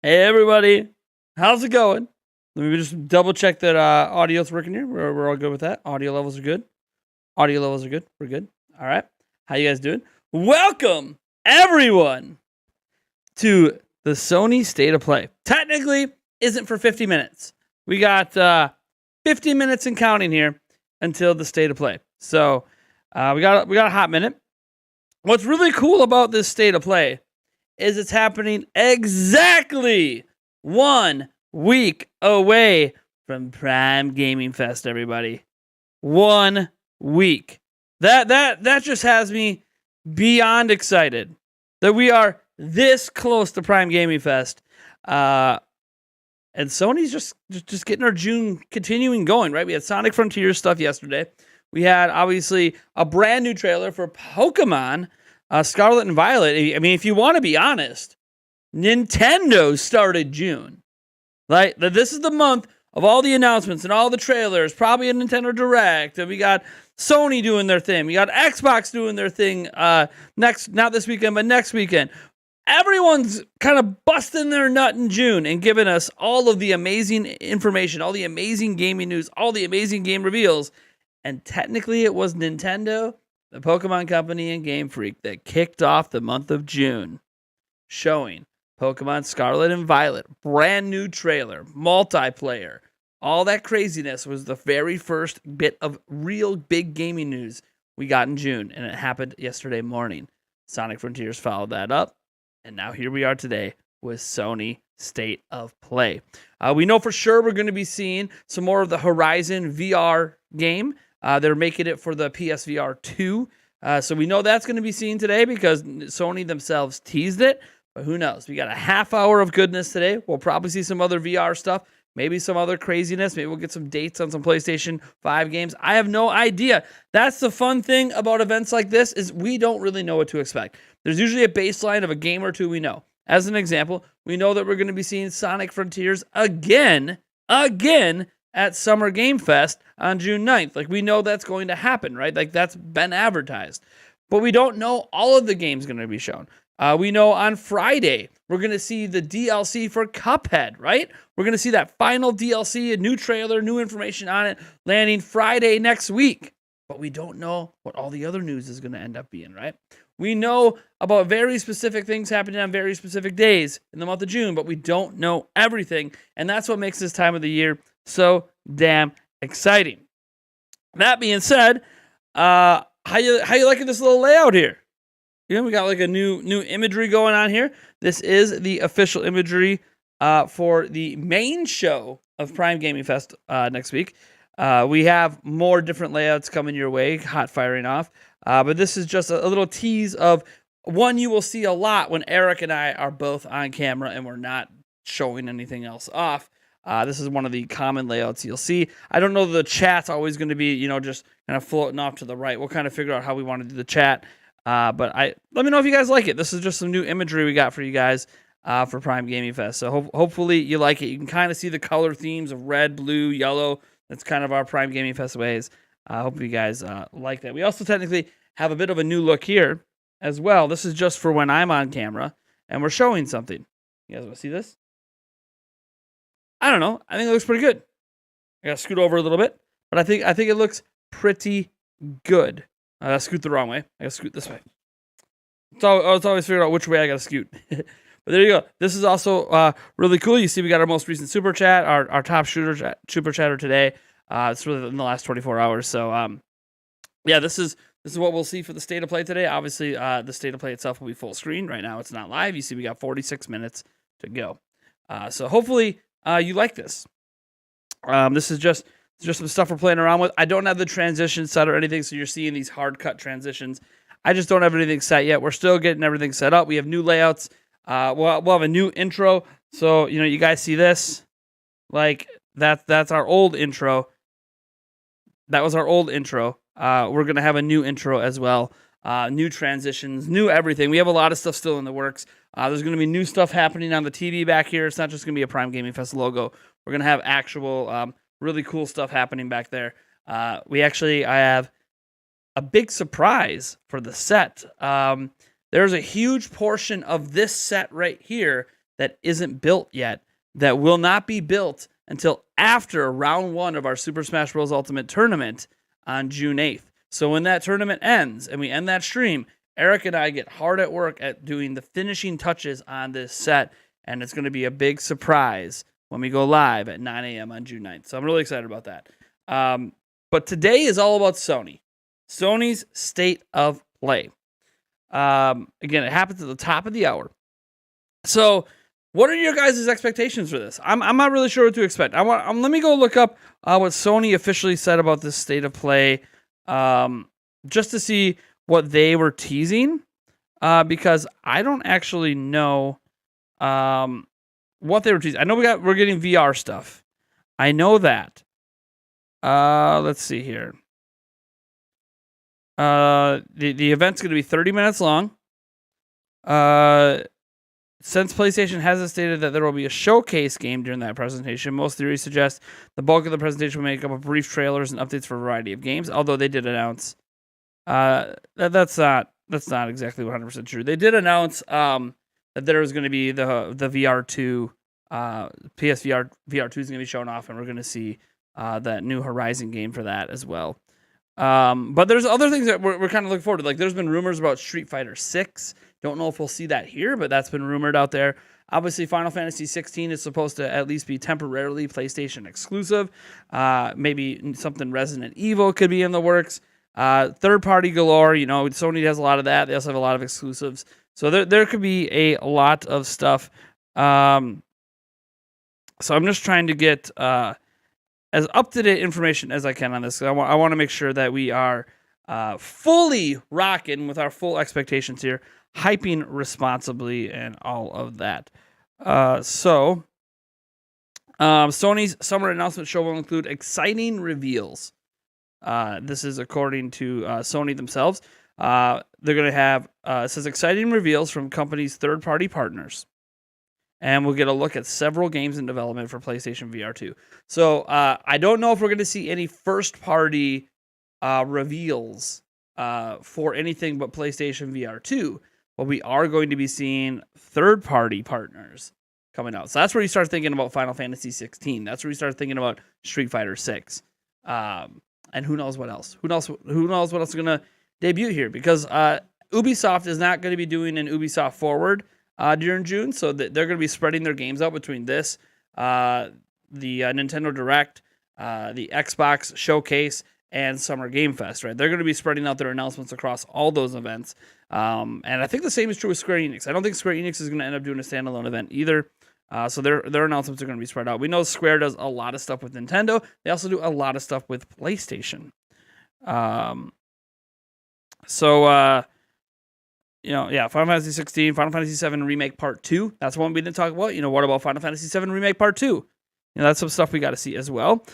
Hey everybody, how's it going? Let me just double check that audio's working here. We're all good with that. Audio levels are good. Audio levels are good. We're good. All right. How you guys doing? Welcome everyone to the Sony State of Play. Technically, isn't for 50 minutes. We got 50 minutes and counting here until the State of Play. So we got a hot minute. What's really cool about this State of Play is it's happening exactly 1 week away from Prime Gaming Fest, everybody. 1 week. That just has me beyond excited that we are this close to Prime Gaming Fest. And Sony's just getting our June continuing going, right? We had Sonic Frontiers stuff yesterday. We had, obviously, a brand new trailer for Pokemon Scarlet and Violet. I mean, if you want to be honest, Nintendo started June. Like, this is the month of all the announcements and all the trailers, probably a Nintendo Direct. And we got Sony doing their thing. We got Xbox doing their thing not this weekend, but next weekend. Everyone's kind of busting their nut in June and giving us all of the amazing information, all the amazing gaming news, all the amazing game reveals. And technically it was Nintendo, the Pokemon Company, and Game Freak that kicked off the month of June, showing Pokemon Scarlet and Violet, brand new trailer, multiplayer. All that craziness was the very first bit of real big gaming news we got in June, and it happened yesterday morning. Sonic Frontiers followed that up, and now here we are today with Sony State of Play. We know for sure we're going to be seeing some more of the Horizon VR game. They're making it for the PSVR 2. So we know that's going to be seen today because Sony themselves teased it. But who knows? We got a half hour of goodness today. We'll probably see some other VR stuff. Maybe some other craziness. Maybe we'll get some dates on some PlayStation 5 games. I have no idea. That's the fun thing about events like this is we don't really know what to expect. There's usually a baseline of a game or two we know. As an example, we know that we're going to be seeing Sonic Frontiers again at Summer Game Fest on June 9th. Like, we know that's going to happen, right? Like, that's been advertised. But we don't know all of the games going to be shown. We know on Friday, we're going to see the DLC for Cuphead, right? We're going to see that final DLC, a new trailer, new information on it, landing Friday next week. But we don't know what all the other news is going to end up being, right? We know about very specific things happening on very specific days in the month of June, but we don't know everything. And that's what makes this time of the year so damn exciting. That being said, how you liking this little layout here? You know, we got like a new imagery going on here. This is the official imagery for the main show of Prime Gaming Fest next week. We have more different layouts coming your way, hot firing off. But this is just a little tease of one you will see a lot when Eric and I are both on camera and we're not showing anything else off. This is one of the common layouts you'll see. I don't know the chat's always going to be, just kind of floating off to the right. We'll kind of figure out how we want to do the chat. But let me know if you guys like it. This is just some new imagery we got for you guys for Prime Gaming Fest. So hopefully you like it. You can kind of see the color themes of red, blue, yellow. That's kind of our Prime Gaming Fest ways. I hope you guys like that. We also technically have a bit of a new look here as well. This is just for when I'm on camera and we're showing something. You guys want to see this? I don't know. I think it looks pretty good. I gotta scoot over a little bit, but I think it looks pretty good. I gotta scoot the wrong way. I gotta scoot this way. So it's always figuring out which way I gotta scoot. But there you go. This is also really cool. You see, we got our most recent super chat, our top super chatter today. It's really in the last 24 hours. So yeah, this is what we'll see for the State of Play today. Obviously, the State of Play itself will be full screen. Right now, it's not live. You see, we got 46 minutes to go. So hopefully you like this. This is just some stuff we're playing around with. I don't have the transition set or anything, so you're seeing these hard cut transitions. I just don't have anything set yet. We're still getting everything set up. We have new layouts. We'll have a new intro. So, you guys see this? Like, that's our old intro. That was our old intro. We're going to have a new intro as well. New transitions, new everything. We have a lot of stuff still in the works. There's going to be new stuff happening on the TV back here. It's not just going to be a Prime Gaming Fest logo. We're going to have actual really cool stuff happening back there. I have a big surprise for the set. There's a huge portion of this set right here that isn't built yet, that will not be built until after round 1 of our Super Smash Bros. Ultimate Tournament on June 8th. So when that tournament ends and we end that stream, Eric and I get hard at work at doing the finishing touches on this set, and it's going to be a big surprise when we go live at 9 a.m. on June 9th. So I'm really excited about that. But today is all about Sony. Sony's State of Play. Again, it happens at the top of the hour. So what are your guys' expectations for this? I'm not really sure what to expect. Let me go look up what Sony officially said about this State of Play, just to see what they were teasing, because I don't actually know what they were teasing. I know we're getting VR stuff. I know that. Let's see here. The event's going to be 30 minutes long. Since PlayStation hasn't stated that there will be a showcase game during that presentation, most theories suggest the bulk of the presentation will make up of brief trailers and updates for a variety of games, although they did announce that's not exactly 100% true. They did announce that there was going to be the VR2 PSVR VR2 is going to be shown off, and we're going to see that new Horizon game for that as well. But there's other things that we're kind of looking forward to. Like, there's been rumors about Street Fighter 6. Don't know if we'll see that here, but that's been rumored out there. Obviously, Final Fantasy 16 is supposed to at least be temporarily PlayStation exclusive. Maybe something Resident Evil could be in the works. Third-party galore. You know, Sony has a lot of that. They also have a lot of exclusives. So there could be a lot of stuff. So I'm just trying to get as up-to-date information as I can on this. I want to make sure that we are fully rocking with our full expectations here, hyping responsibly, and all of that. Sony's summer announcement show will include exciting reveals. This is according to Sony themselves. They're going to have, it says, exciting reveals from companies' third-party partners. And we'll get a look at several games in development for PlayStation VR 2. So I don't know if we're going to see any first-party reveals for anything but PlayStation VR 2. But we are going to be seeing third-party partners coming out. So that's where you start thinking about Final Fantasy 16. That's where you start thinking about Street Fighter 6. And who knows what else? Who knows what else is going to debut here? Because Ubisoft is not going to be doing an Ubisoft Forward during June. So they're going to be spreading their games out between this, the Nintendo Direct, the Xbox Showcase, and Summer Game Fest, right? They're going to be spreading out their announcements across all those events. And I think the same is true with Square Enix. I don't think Square Enix is going to end up doing a standalone event either. So their announcements are going to be spread out. We know Square does a lot of stuff with Nintendo. They also do a lot of stuff with PlayStation. Final Fantasy 16, Final Fantasy 7 Remake Part 2. That's one we didn't talk about. What about Final Fantasy 7 Remake Part 2? That's some stuff we got to see as well.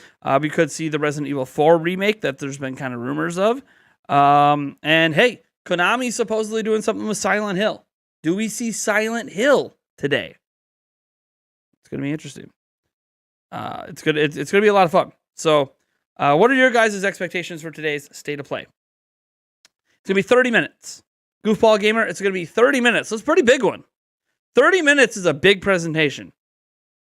We could see the Resident Evil 4 remake that there's been kind of rumors of. And hey, Konami's supposedly doing something with Silent Hill. Do we see Silent Hill today? It's going to be interesting. It's going to be a lot of fun. So, what are your guys' expectations for today's State of Play? It's going to be 30 minutes. Goofball Gamer, it's going to be 30 minutes. So it's a pretty big one. 30 minutes is a big presentation.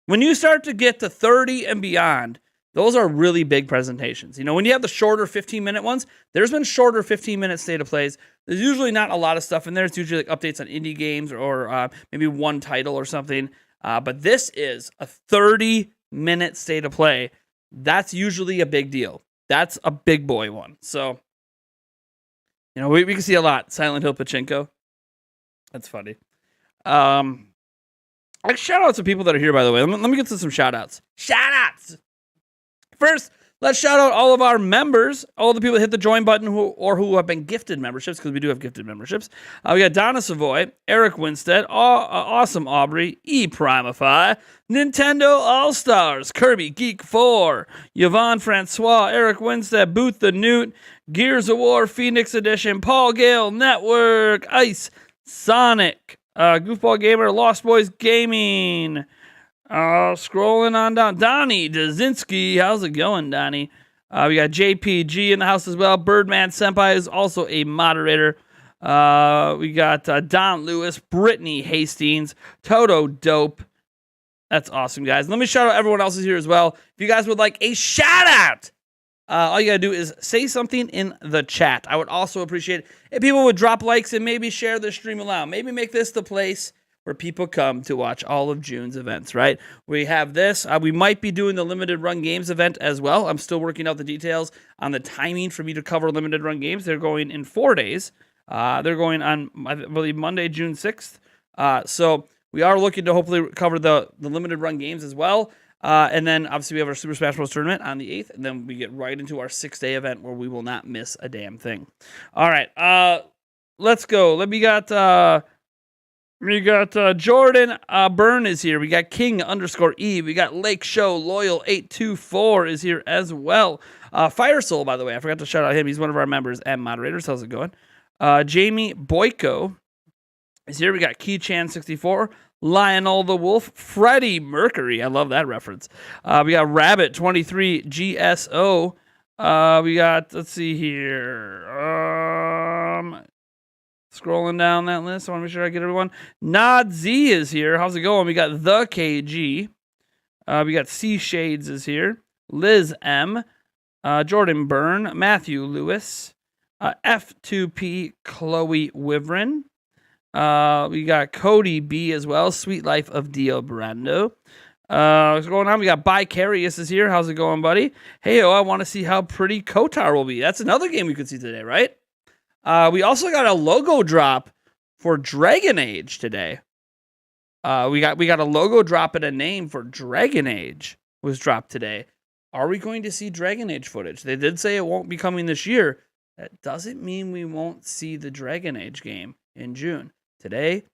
When you start to get to 30 and beyond, those are really big presentations. When you have the shorter 15-minute ones, there's been shorter 15-minute State of Plays. There's usually not a lot of stuff in there. It's usually like updates on indie games or maybe one title or something. But this is a 30-minute State of Play. That's usually a big deal. That's a big boy one. So, we can see a lot. Silent Hill Pachinko. That's funny. Shout out to people that are here, by the way. Let me get to some shout outs. Shout outs! First, let's shout out all of our members, all the people that hit the join button who have been gifted memberships, because we do have gifted memberships. We got Donna Savoy, Eric Winstead, Awesome Aubrey, Primify, Nintendo All-Stars, Kirby Geek 4, Yvonne Francois, Eric Winstead, Booth the Newt, Gears of War Phoenix Edition, Paul Gale Network, Ice, Sonic, Goofball Gamer, Lost Boys Gaming. Scrolling on down. Donnie Dazinski. How's it going, Donnie? We got JPG in the house as well. Birdman Senpai is also a moderator. We got Don Lewis, Brittany Hastings, Toto Dope. That's awesome, guys. Let me shout out everyone else is here as well. If you guys would like a shout out, all you gotta do is say something in the chat. I would also appreciate it if people would drop likes and maybe share the stream aloud. Maybe make this the place where people come to watch all of June's events, right? We have this. We might be doing the limited run games event as well. I'm still working out the details on the timing for me to cover limited run games. They're going in 4 days. They're going on, I believe, Monday, June 6th. So we are looking to hopefully cover the limited run games as well. And then, obviously, we have our Super Smash Bros. Tournament on the 8th. And then we get right into our 6-day event where we will not miss a damn thing. All right. Let's go. We got Jordan Byrne is here. We got King_E. We got Lake Show Loyal 824 is here as well. Fire Soul, by the way. I forgot to shout out him. He's one of our members and moderators. How's it going? Jamie Boyko is here. We got Keychan64. Lionel the Wolf, Freddie Mercury. I love that reference. We got Rabbit23 GSO. We got, let's see here. Scrolling down that list. I want to make sure I get everyone. Nod Z is here. How's it going? We got The KG. We got C Shades is here. Liz M. Jordan Byrne. Matthew Lewis. F2P Chloe Wivren. We got Cody B as well. Sweet Life of Dio Brando. What's going on? We got Bicarious is here. How's it going, buddy? Hey, I want to see how pretty Kotar will be. That's another game we could see today, right? We also got a logo drop for Dragon Age today. We got a logo drop and a name for Dragon Age was dropped today. Are we going to see Dragon Age footage? They did say it won't be coming this year. That doesn't mean we won't see the Dragon Age game in June. Today,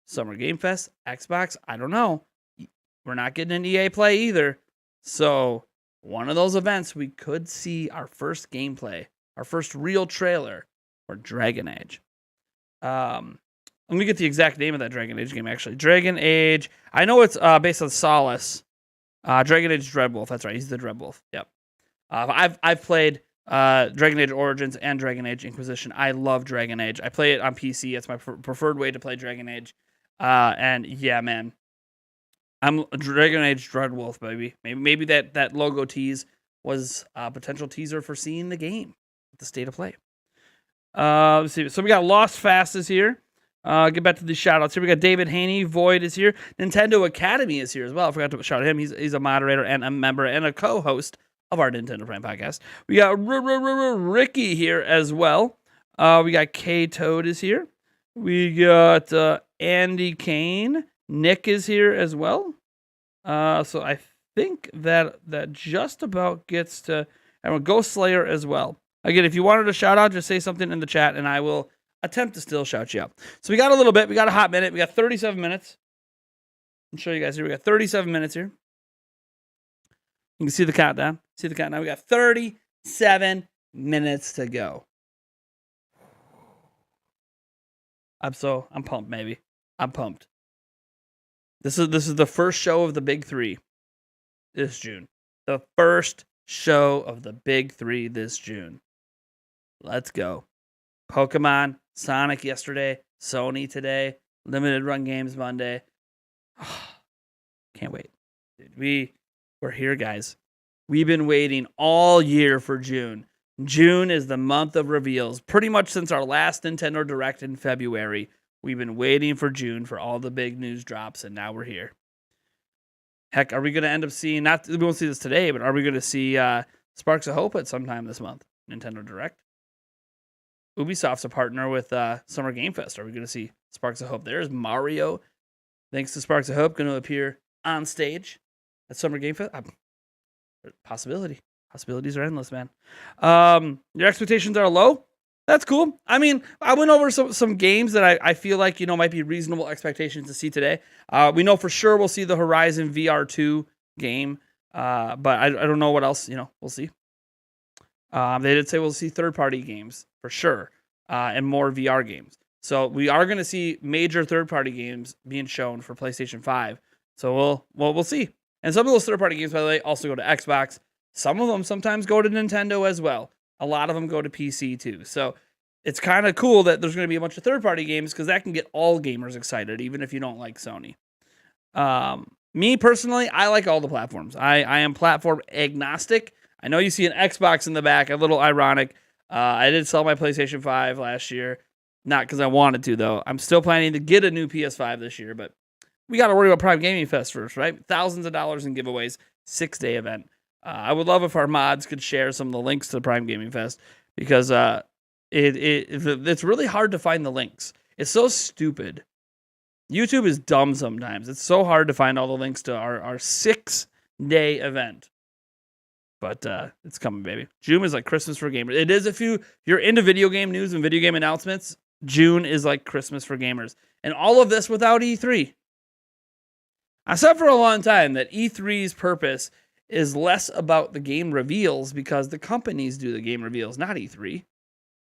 Summer Game Fest, Xbox, I don't know. We're not getting an EA Play either. So, one of those events, we could see our first gameplay, our first real trailer for Dragon Age. Let me get the exact name of that Dragon Age game, actually. Dragon Age, I know it's based on Solace. Dragon Age Dreadwolf, that's right, he's the Dreadwolf, yep. I've played Dragon Age Origins and Dragon Age Inquisition. I love Dragon Age. I play it on PC. It's my preferred way to play Dragon Age. And yeah, man, I'm Dragon Age Dreadwolf, baby. Maybe that logo tease was a potential teaser for seeing the game, the state of play. Let's see. So we got Lost Fast is here. Get back to the shout outs here. We got David Haney. Void is here. Nintendo Academy is here as well. I forgot to shout out him. He's a moderator and a member and a co-host of our Nintendo Prime podcast. We got Ricky here as well. We got K-Toad is here. We got Andy Kane. Nick is here as well. So I think that just about gets to everyone. Ghost Slayer as well. Again, if you wanted a shout out, just say something in the chat and I will attempt to still shout you out. So we got a little bit. We got a hot minute. We got 37 minutes. I'll show you guys here. We got 37 minutes here. You can see the countdown. See the countdown. We got 37 minutes to go. I'm pumped, baby. I'm pumped. This is the first show of the big three this June. The first show of the big three this June. Let's go. Pokemon, Sonic yesterday, Sony today, limited run games Monday. Can't wait. Dude, we're here, guys. We've been waiting all year for June. June is the month of reveals. Pretty much since our last Nintendo Direct in February, we've been waiting for June for all the big news drops, and now we're here. Heck, are we going to end up seeing, we won't see this today, but are we going to see Sparks of Hope at sometime this month? Nintendo Direct. Ubisoft's a partner with Summer Game Fest. Are we going to see Sparks of Hope? There's Mario, thanks to Sparks of Hope, going to appear on stage at Summer Game Fest. Possibilities are endless, man. Your expectations are low? That's cool. I mean, I went over some games that I feel like, might be reasonable expectations to see today. We know for sure we'll see the Horizon VR2 game, but I don't know what else, we'll see. They did say we'll see third-party games for sure, and more VR games. So we are going to see major third-party games being shown for PlayStation 5. So we'll see. And some of those third-party games, by the way, also go to Xbox. Some of them sometimes go to Nintendo as well. A lot of them go to PC too. So it's kind of cool that there's going to be a bunch of third-party games because that can get all gamers excited, even if you don't like Sony. Me personally, I like all the platforms. I am platform agnostic. I know you see an Xbox in the back, a little ironic. I did sell my PlayStation 5 last year. Not because I wanted to, though. I'm still planning to get a new PS5 this year, but we got to worry about Prime Gaming Fest first, right? Thousands of dollars in giveaways, 6-day event. I would love if our mods could share some of the links to the Prime Gaming Fest because it's really hard to find the links. It's so stupid. YouTube is dumb sometimes. It's so hard to find all the links to our 6-day event. But it's coming, baby. June is like Christmas for gamers. It is if you're into video game news and video game announcements, June is like Christmas for gamers. And all of this without E3. I said for a long time that E3's purpose is less about the game reveals because the companies do the game reveals, not E3.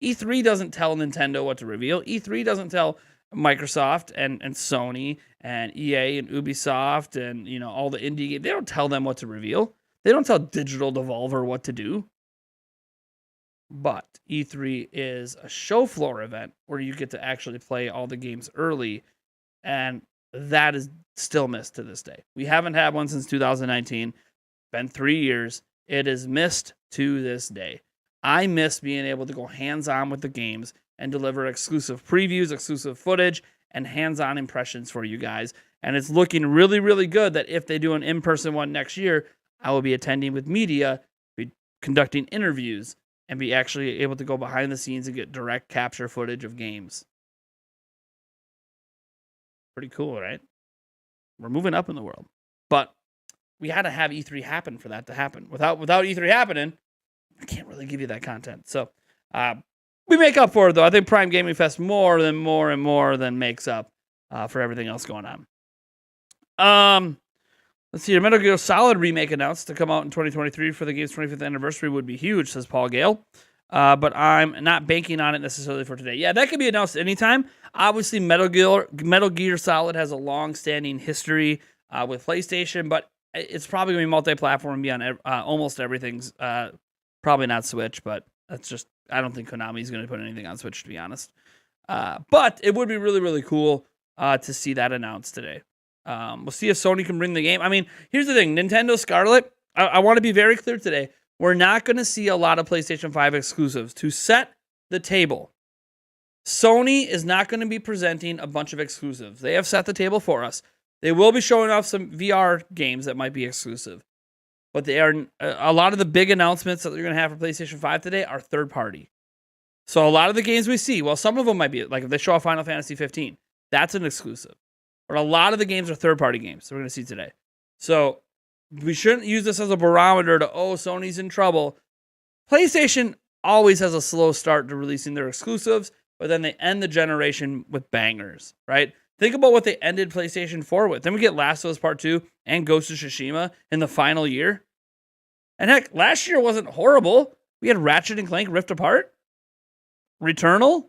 E3 doesn't tell Nintendo what to reveal. E3 doesn't tell Microsoft and Sony and EA and Ubisoft and all the indie games. They don't tell them what to reveal. They don't tell Digital Devolver what to do. But E3 is a show floor event where you get to actually play all the games early, and that is still missed to this day. We haven't had one since 2019. Been 3 years. It is missed to this day. I miss being able to go hands-on with the games and deliver exclusive previews, exclusive footage, and hands-on impressions for you guys. And it's looking really, really good that if they do an in-person one next year, I will be attending with media, be conducting interviews, and be actually able to go behind the scenes and get direct capture footage of games. Pretty cool, right? We're moving up in the world. But we had to have E3 happen for that to happen. Without E3 happening, I can't really give you that content. So we make up for it, though. I think Prime Gaming Fest more than makes up for everything else going on. Let's see. A Metal Gear Solid remake announced to come out in 2023 for the game's 25th anniversary would be huge, says Paul Gale. But I'm not banking on it necessarily for today. Yeah, that could be announced anytime. Obviously, Metal Gear Solid has a long-standing history with PlayStation, but it's probably going to be multi-platform and be on almost everything's. Probably not Switch, but that's just, I don't think Konami's going to put anything on Switch, to be honest. But it would be really, really cool to see that announced today. We'll see if Sony can bring the game. I mean, here's the thing. Nintendo Scarlet, I want to be very clear today. We're not going to see a lot of PlayStation 5 exclusives. To set the table, Sony is not going to be presenting a bunch of exclusives. They have set the table for us. They will be showing off some VR games that might be exclusive. But they are a lot of the big announcements that they're going to have for PlayStation 5 today are third party. So a lot of the games we see, well, some of them might be, like if they show off Final Fantasy 15, that's an exclusive. But a lot of the games are third party games that we're going to see today. So we shouldn't use this as a barometer to, Sony's in trouble. PlayStation always has a slow start to releasing their exclusives, but then they end the generation with bangers, right? Think about what they ended PlayStation 4 with. Then we get Last of Us Part 2 and Ghost of Tsushima in the final year. And heck, last year wasn't horrible. We had Ratchet and Clank Rift Apart, Returnal,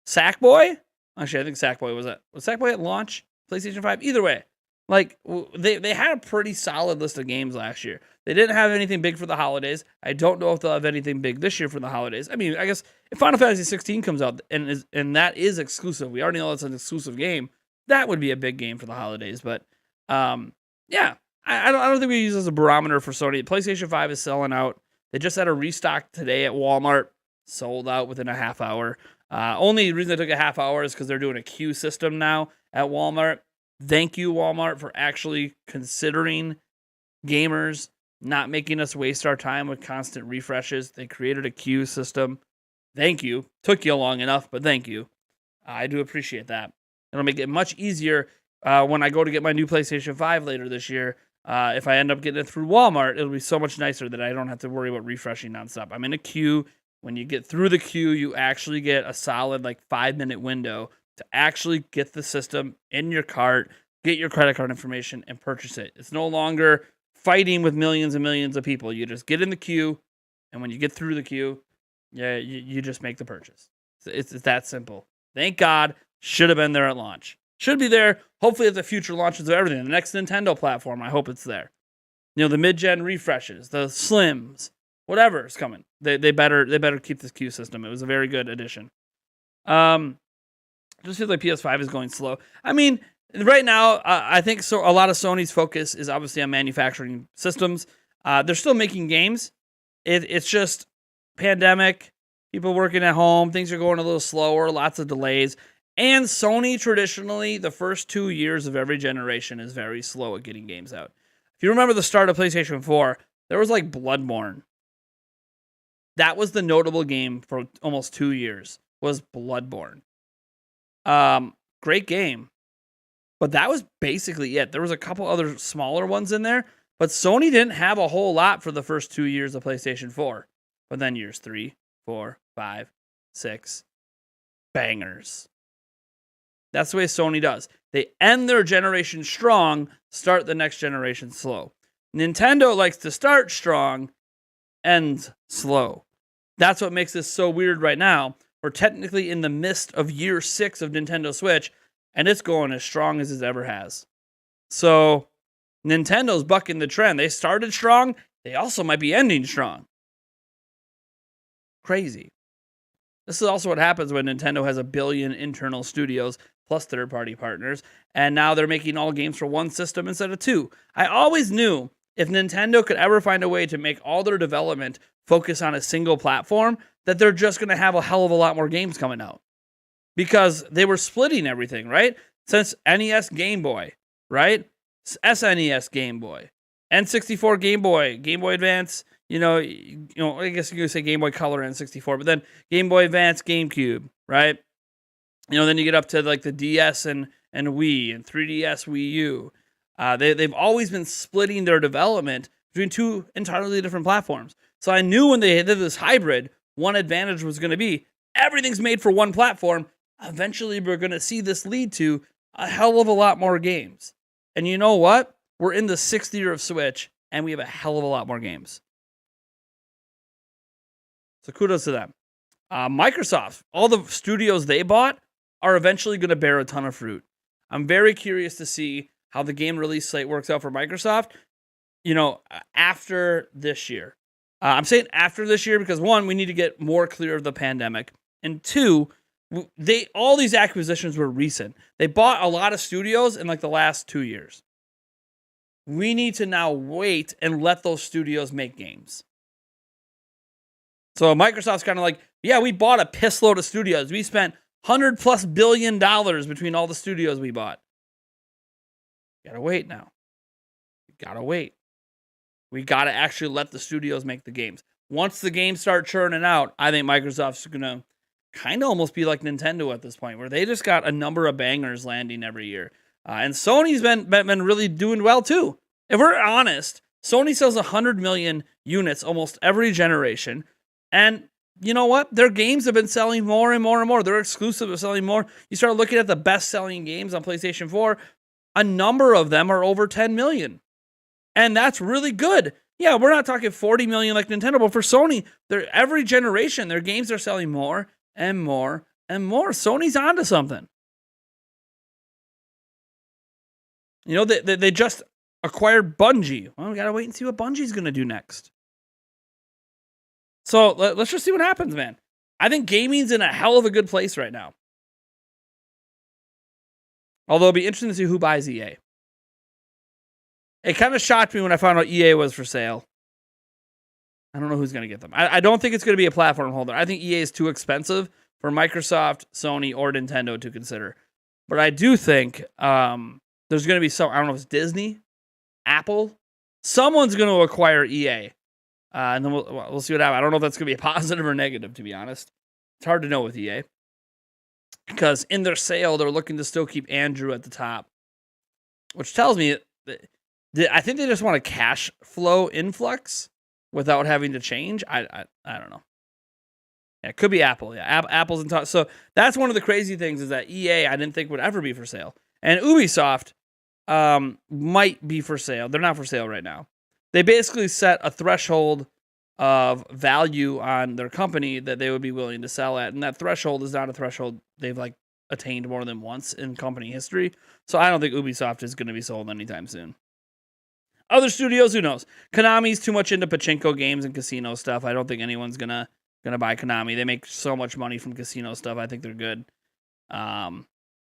Sackboy. Actually, I think Sackboy was Sackboy at launch? PlayStation 5? Either way. Like, they had a pretty solid list of games last year. They didn't have anything big for the holidays. I don't know if they'll have anything big this year for the holidays. I memean, I guess if Final Fantasy 16 comes out and that is exclusive, we already know it's an exclusive game, that would be a big game for the holidays. But, yeah, I don't think we use it as a barometer for Sony. PlayStation 5 is selling out. They just had a restock today at Walmart, sold out within a half hour. Only reason they took a half hour is because they're doing a queue system now at Walmart. Thank you, Walmart, for actually considering gamers, not making us waste our time with constant refreshes. They created a queue system. Thank you. Took you long enough, but thank you. I do appreciate that. It'll make it much easier when I go to get my new PlayStation 5 later this year. If I end up getting it through Walmart, it'll be so much nicer that I don't have to worry about refreshing nonstop. I'm in a queue. When you get through the queue, you actually get a solid 5-minute window to actually get the system in your cart, get your credit card information, and purchase it. It's no longer fighting with millions and millions of people. You just get in the queue, and when you get through the queue, you just make the purchase. It's that simple. Thank God. Should have been there at launch. Should be there. Hopefully at the future launches of everything. The next Nintendo platform, I hope it's there. The mid-gen refreshes, the Slims, whatever is coming. They better keep this queue system. It was a very good addition. Just feels like PS5 is going slow. I mean, right now, I think so. A lot of Sony's focus is obviously on manufacturing systems. They're still making games. It's just pandemic, people working at home, things are going a little slower, lots of delays. And Sony traditionally, the first 2 years of every generation is very slow at getting games out. If you remember the start of PlayStation 4, there was like Bloodborne. That was the notable game for almost 2 years, was Bloodborne. Great game. But that was basically it. There was a couple other smaller ones in there, but Sony didn't have a whole lot for the first 2 years of PlayStation 4. But then years 3, 4, 5, 6, bangers. That's the way Sony does. They end their generation strong, start the next generation slow. Nintendo likes to start strong, end slow. That's what makes this so weird right now. We're technically in the midst of year 6 of Nintendo Switch, and it's going as strong as it ever has. So, Nintendo's bucking the trend. They started strong. They also might be ending strong. Crazy. This is also what happens when Nintendo has 1 billion internal studios plus third-party partners, and now they're making all games for one system instead of 2. I always knew if Nintendo could ever find a way to make all their development focus on a single platform, that they're just going to have a hell of a lot more games coming out. Because they were splitting everything, right? Since NES Game Boy, right? SNES Game Boy, N64 Game Boy, Game Boy Advance, I guess you could say Game Boy Color N64, but then Game Boy Advance GameCube, right? Then you get up to like the DS and Wii and 3DS Wii U. They've always been splitting their development between 2 entirely different platforms. So I knew when they did this hybrid, one advantage was going to be everything's made for one platform. Eventually, we're going to see this lead to a hell of a lot more games. And you know what? We're in the 6th year of Switch, and we have a hell of a lot more games. So kudos to them. Microsoft, all the studios they bought are eventually going to bear a ton of fruit. I'm very curious to see how the game release slate works out for Microsoft, after this year. I'm saying after this year because 1, we need to get more clear of the pandemic. And 2, all these acquisitions were recent. They bought a lot of studios in like the last 2 years. We need to now wait and let those studios make games. So Microsoft's kind of like, yeah, we bought a piss load of studios. We spent $100+ billion between all the studios we bought. Gotta wait now. Gotta wait. We gotta actually let the studios make the games. Once the games start churning out, I think Microsoft's gonna kind of almost be like Nintendo at this point, where they just got a number of bangers landing every year. And Sony's been really doing well too. If we're honest, Sony sells 100 million units almost every generation. And you know what? Their games have been selling more and more and more. Their exclusives are selling more. You start looking at the best-selling games on PlayStation 4, a number of them are over 10 million. And that's really good. Yeah, we're not talking 40 million like Nintendo, but for Sony, every generation, their games are selling more and more and more. Sony's onto something. They just acquired Bungie. Well, we got to wait and see what Bungie's going to do next. So let's just see what happens, man. I think gaming's in a hell of a good place right now. Although it'll be interesting to see who buys EA. It kind of shocked me when I found out EA was for sale. I don't know who's going to get them. I don't think it's going to be a platform holder. I think EA is too expensive for Microsoft, Sony, or Nintendo to consider. But I do think there's going to be some, I don't know if it's Disney, Apple. Someone's going to acquire EA. And then we'll see what happens. I don't know if that's going to be a positive or negative, to be honest. It's hard to know with EA. Because in their sale, they're looking to still keep Andrew at the top. Which tells me that I think they just want a cash flow influx without having to change. I don't know. Yeah, it could be Apple. Yeah, Apple's in top. So that's one of the crazy things is that EA I didn't think would ever be for sale. And Ubisoft might be for sale. They're not for sale right now. They basically set a threshold of value on their company that they would be willing to sell at. And that threshold is not a threshold they've attained more than once in company history. So I don't think Ubisoft is going to be sold anytime soon. Other studios, who knows? Konami's too much into pachinko games and casino stuff. I don't think anyone's gonna buy Konami. They make so much money from casino stuff. I think they're good.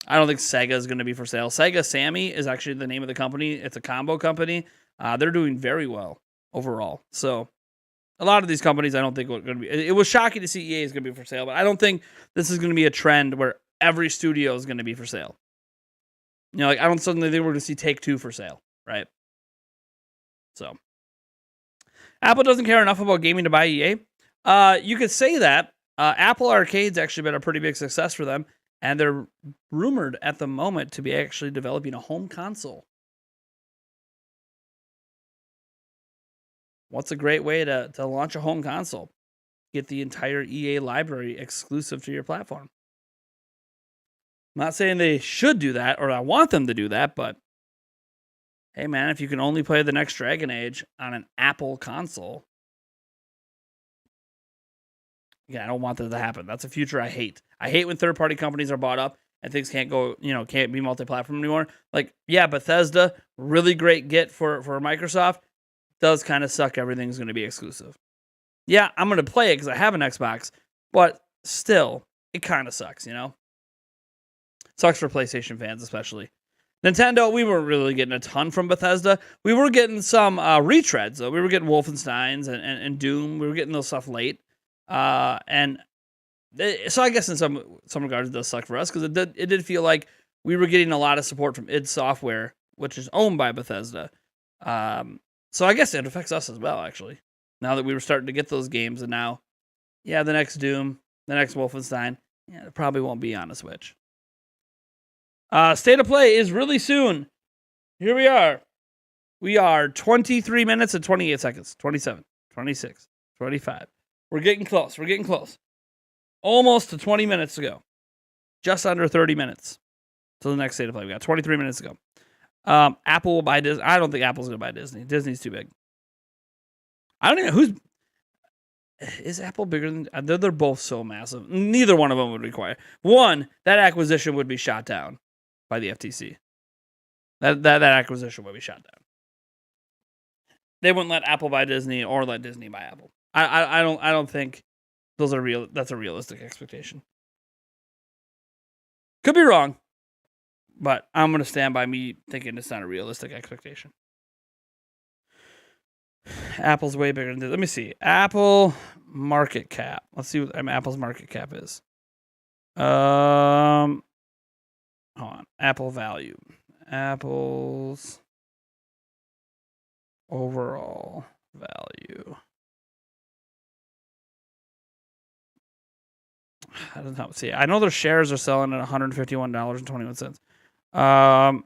I don't think Sega is going to be for sale. Sega Sammy is actually the name of the company. It's a combo company. They're doing very well overall. So a lot of these companies, I don't think are going to be. It was shocking to see EA is going to be for sale, but I don't think this is going to be a trend where every studio is going to be for sale. You know, like I don't suddenly think we're going to see Take-Two for sale, right? So Apple doesn't care enough about gaming to buy EA. You could say that. Apple Arcade's actually been a pretty big success for them. And they're rumored at the moment to be actually developing a home console. What's a great way to launch a home console? Get the entire EA library exclusive to your platform. I'm not saying they should do that or I want them to do that, but hey man, if you can only play the next Dragon Age on an Apple console, yeah, I don't want that to happen. That's a future I hate. I hate when third-party companies are bought up and things can't be multi-platform anymore. Like, yeah, Bethesda, really great get for Microsoft. Does kind of suck. Everything's going to be exclusive. Yeah, I'm going to play it because I have an Xbox, but still, it kind of sucks, you know? Sucks for PlayStation fans, especially. Nintendo, we weren't really getting a ton from Bethesda. We were getting some retreads, though. We were getting Wolfensteins and Doom. We were getting those stuff late. So I guess in some regards it does suck for us because it did feel like we were getting a lot of support from id Software, which is owned by Bethesda. So I guess it affects us as well, actually. Now that we were starting to get those games, and now, yeah, the next Doom, the next Wolfenstein, yeah, it probably won't be on a Switch. State of Play is really soon. Here we are. We are 23 minutes and 28 seconds. 27, 26, 25. We're getting close. We're getting close. Almost to 20 minutes to go. Just under 30 minutes till the next State of Play. We got 23 minutes to go. Apple will buy Disney. I don't think Apple's going to buy Disney. Disney's too big. I don't even know is Apple bigger than... They're both so massive. Neither one of them would require... One, that acquisition would be shot down by the FTC. That acquisition would be shot down. They wouldn't let Apple buy Disney or let Disney buy Apple. I don't think those are real. That's a realistic expectation. Could be wrong, but I'm going to stand by me thinking it's not a realistic expectation. Apple's way bigger than this. Let me see. Apple market cap. Let's see what Apple's market cap is. Hold on. Apple value. Apple's overall value. I don't know. See, I know their shares are selling at $151.21.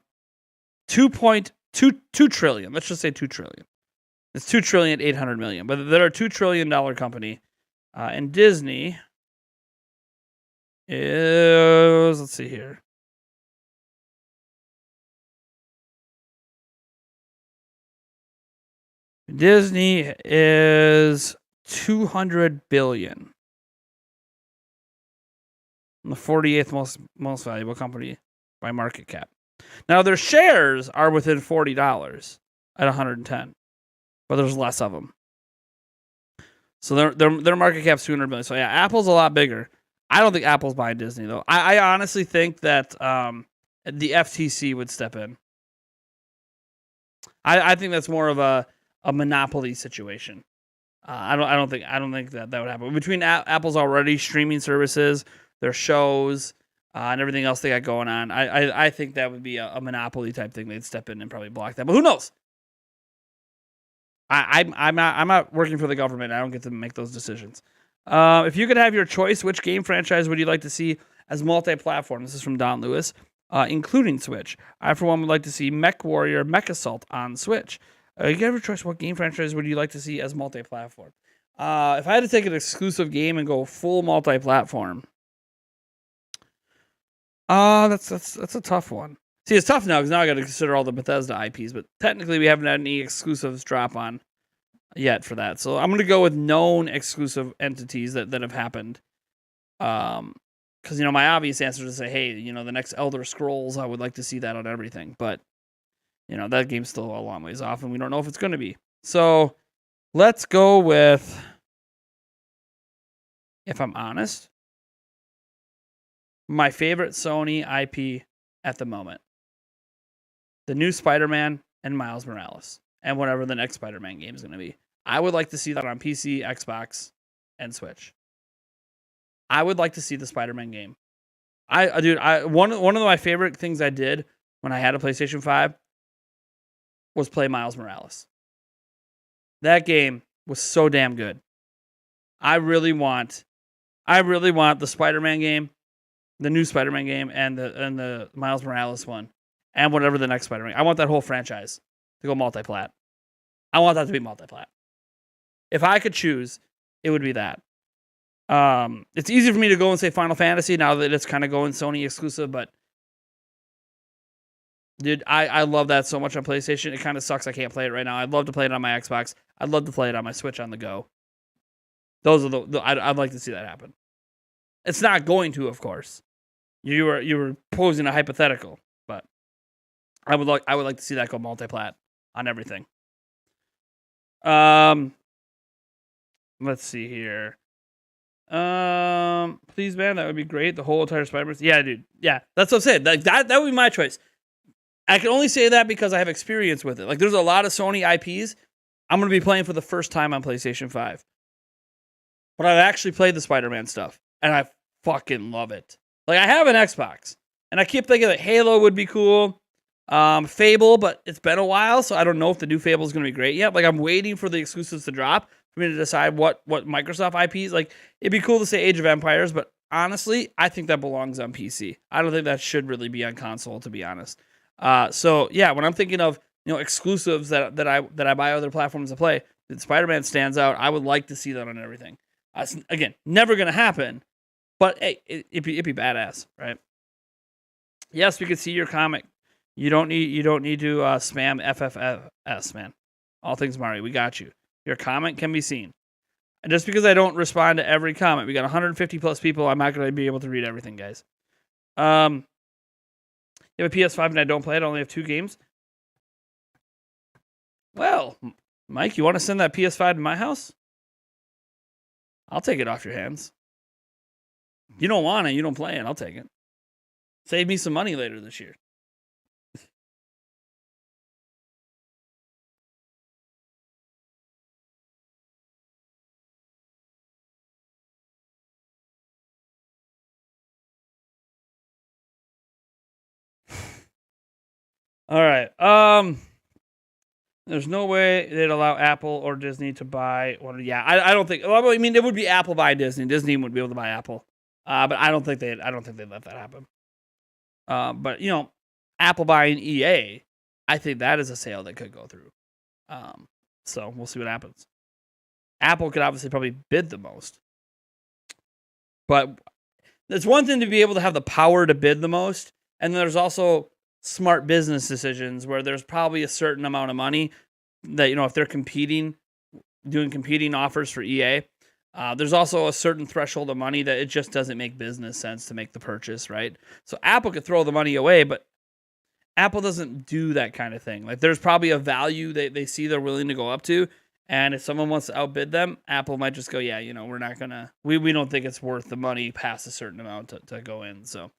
2.2 trillion. Let's just say 2 trillion. It's 2,800,000,000,000. But they're a $2 trillion company. And Disney is, let's see here. Disney is 200 billion. The 48th most valuable company by market cap. Now their shares are within $40 at 110, but there's less of them. So their market cap's 200 billion. So yeah, Apple's a lot bigger. I don't think Apple's buying Disney though. I honestly think that the FTC would step in. I think that's more of a monopoly situation. I don't think that would happen. Between Apple's already streaming services, their shows, and everything else they got going on, I think that would be a monopoly type thing. They'd step in and probably block that. But who knows? I'm not working for the government. I don't get to make those decisions. If you could have your choice, which game franchise would you like to see as multi-platform? This is from Don Lewis, including Switch. I, for one, would like to see Mech Warrior Mech Assault on Switch. You have your choice. What game franchise would you like to see as multi-platform? If I had to take an exclusive game and go full multi-platform, that's a tough one. See, it's tough now because now I got to consider all the Bethesda IPs, but technically we haven't had any exclusives drop on yet for that. So I'm going to go with known exclusive entities that have happened. Because, my obvious answer is to say, hey, the next Elder Scrolls, I would like to see that on everything. But that game's still a long ways off, and we don't know if it's going to be. So let's go with, if I'm honest, my favorite Sony IP at the moment. The new Spider-Man and Miles Morales, and whatever the next Spider-Man game is going to be. I would like to see that on PC, Xbox, and Switch. I would like to see the Spider-Man game. One of my favorite things I did when I had a PlayStation 5 was play Miles Morales. That game was so damn good. I really want the Spider-Man game, the new Spider-Man game, and the Miles Morales one, and whatever the next Spider-Man. I want that whole franchise to go multi-plat. I want that to be multi-plat. If I could choose, it would be that. It's easy for me to go and say Final Fantasy now that it's kind of going Sony exclusive, but dude, I love that so much on PlayStation. It kind of sucks I can't play it right now. I'd love to play it on my Xbox. I'd love to play it on my Switch on the go. Those are I'd like to see that happen. It's not going to, of course. You were posing a hypothetical, but I would like to see that go multi-plat on everything. Let's see here. Please, man, that would be great. The whole entire Spider-Man. Yeah, dude. Yeah, that's what I'm saying. Like that would be my choice. I can only say that because I have experience with it. Like, there's a lot of Sony IPs I'm going to be playing for the first time on PlayStation 5. But I've actually played the Spider-Man stuff, and I fucking love it. Like, I have an Xbox, and I keep thinking that Halo would be cool. Fable, but it's been a while, so I don't know if the new Fable is going to be great yet. Like, I'm waiting for the exclusives to drop for me to decide what Microsoft IPs. Like, it'd be cool to say Age of Empires, but honestly, I think that belongs on PC. I don't think that should really be on console, to be honest. So yeah, when I'm thinking of exclusives that I buy other platforms to play, Spider-Man stands out. I would like to see that on everything. Again, never gonna happen, but hey, it'd be badass, right? Yes, we could see your comic. You don't need to spam FFS, man. All things Mario, we got you. Your comment can be seen. And just because I don't respond to every comment, we got 150 plus people. I'm not gonna be able to read everything, guys. You have a PS5 and I don't play it. I only have 2 games. Well, Mike, you want to send that PS5 to my house? I'll take it off your hands. You don't want it. You don't play it. I'll take it. Save me some money later this year. All right. There's no way they'd allow Apple or Disney to buy one. Yeah, I don't think. Well, I mean, it would be Apple buy Disney. Disney wouldn't be able to buy Apple. But I don't think they'd let that happen. But Apple buying EA, I think that is a sale that could go through. So we'll see what happens. Apple could obviously probably bid the most, but it's one thing to be able to have the power to bid the most, and then there's also smart business decisions where there's probably a certain amount of money that if they're doing competing offers for EA, there's also a certain threshold of money that it just doesn't make business sense to make the purchase, right? So Apple could throw the money away, but Apple doesn't do that kind of thing. Like, there's probably a value they see they're willing to go up to, and if someone wants to outbid them, Apple might just go, yeah, we're not gonna, we don't think it's worth the money past a certain amount to go in. So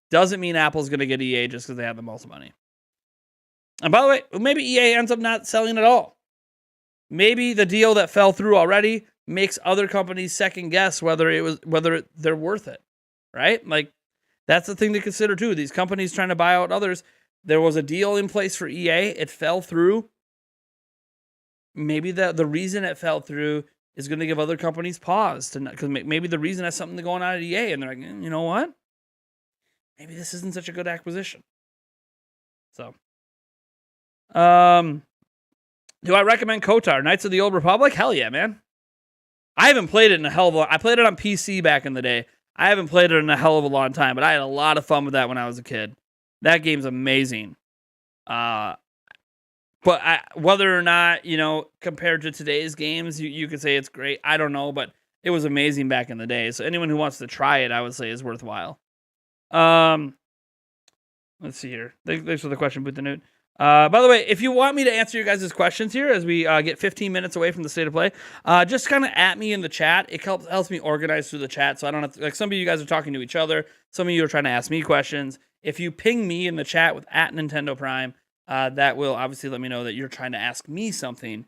doesn't mean Apple's gonna get EA just because they have the most money. And by the way, maybe EA ends up not selling at all. Maybe the deal that fell through already makes other companies second guess whether they're worth it, right? Like, that's the thing to consider too. These companies trying to buy out others. There was a deal in place for EA. It fell through. Maybe the reason it fell through is going to give other companies pause because maybe the reason has something going on at EA, and they're like, you know what? Maybe this isn't such a good acquisition. So, do I recommend KOTOR, Knights of the Old Republic? Hell yeah, man. I haven't played it in a hell of a long time. I played it on PC back in the day. I haven't played it in a hell of a long time, but I had a lot of fun with that when I was a kid. That game's amazing. But whether or not, compared to today's games, you could say it's great. I don't know, but it was amazing back in the day. So anyone who wants to try it, I would say is worthwhile. Let's see here. Thanks for the question, Put the Note. By the way, if you want me to answer your guys' questions here as we get 15 minutes away from the state of play, just kind of at me in the chat. It helps me organize through the chat, so I don't have to, like, some of you guys are talking to each other. Some of you are trying to ask me questions. If you ping me in the chat with @Nintendo Prime, that will obviously let me know that you're trying to ask me something,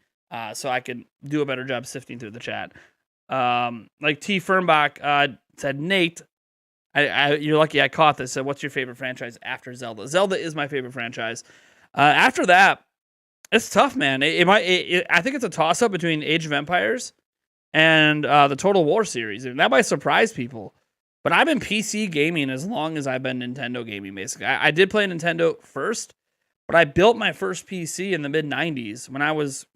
so I can do a better job sifting through the chat. Like T. Fernbach said, Nate, you're lucky I caught this. So what's your favorite franchise after Zelda? Zelda is my favorite franchise. After that, it's tough, man. I think it's a toss-up between Age of Empires and the Total War series. And that might surprise people. But I've been PC gaming as long as I've been Nintendo gaming, basically. I did play Nintendo first, but I built my first PC in the mid-90s when I was,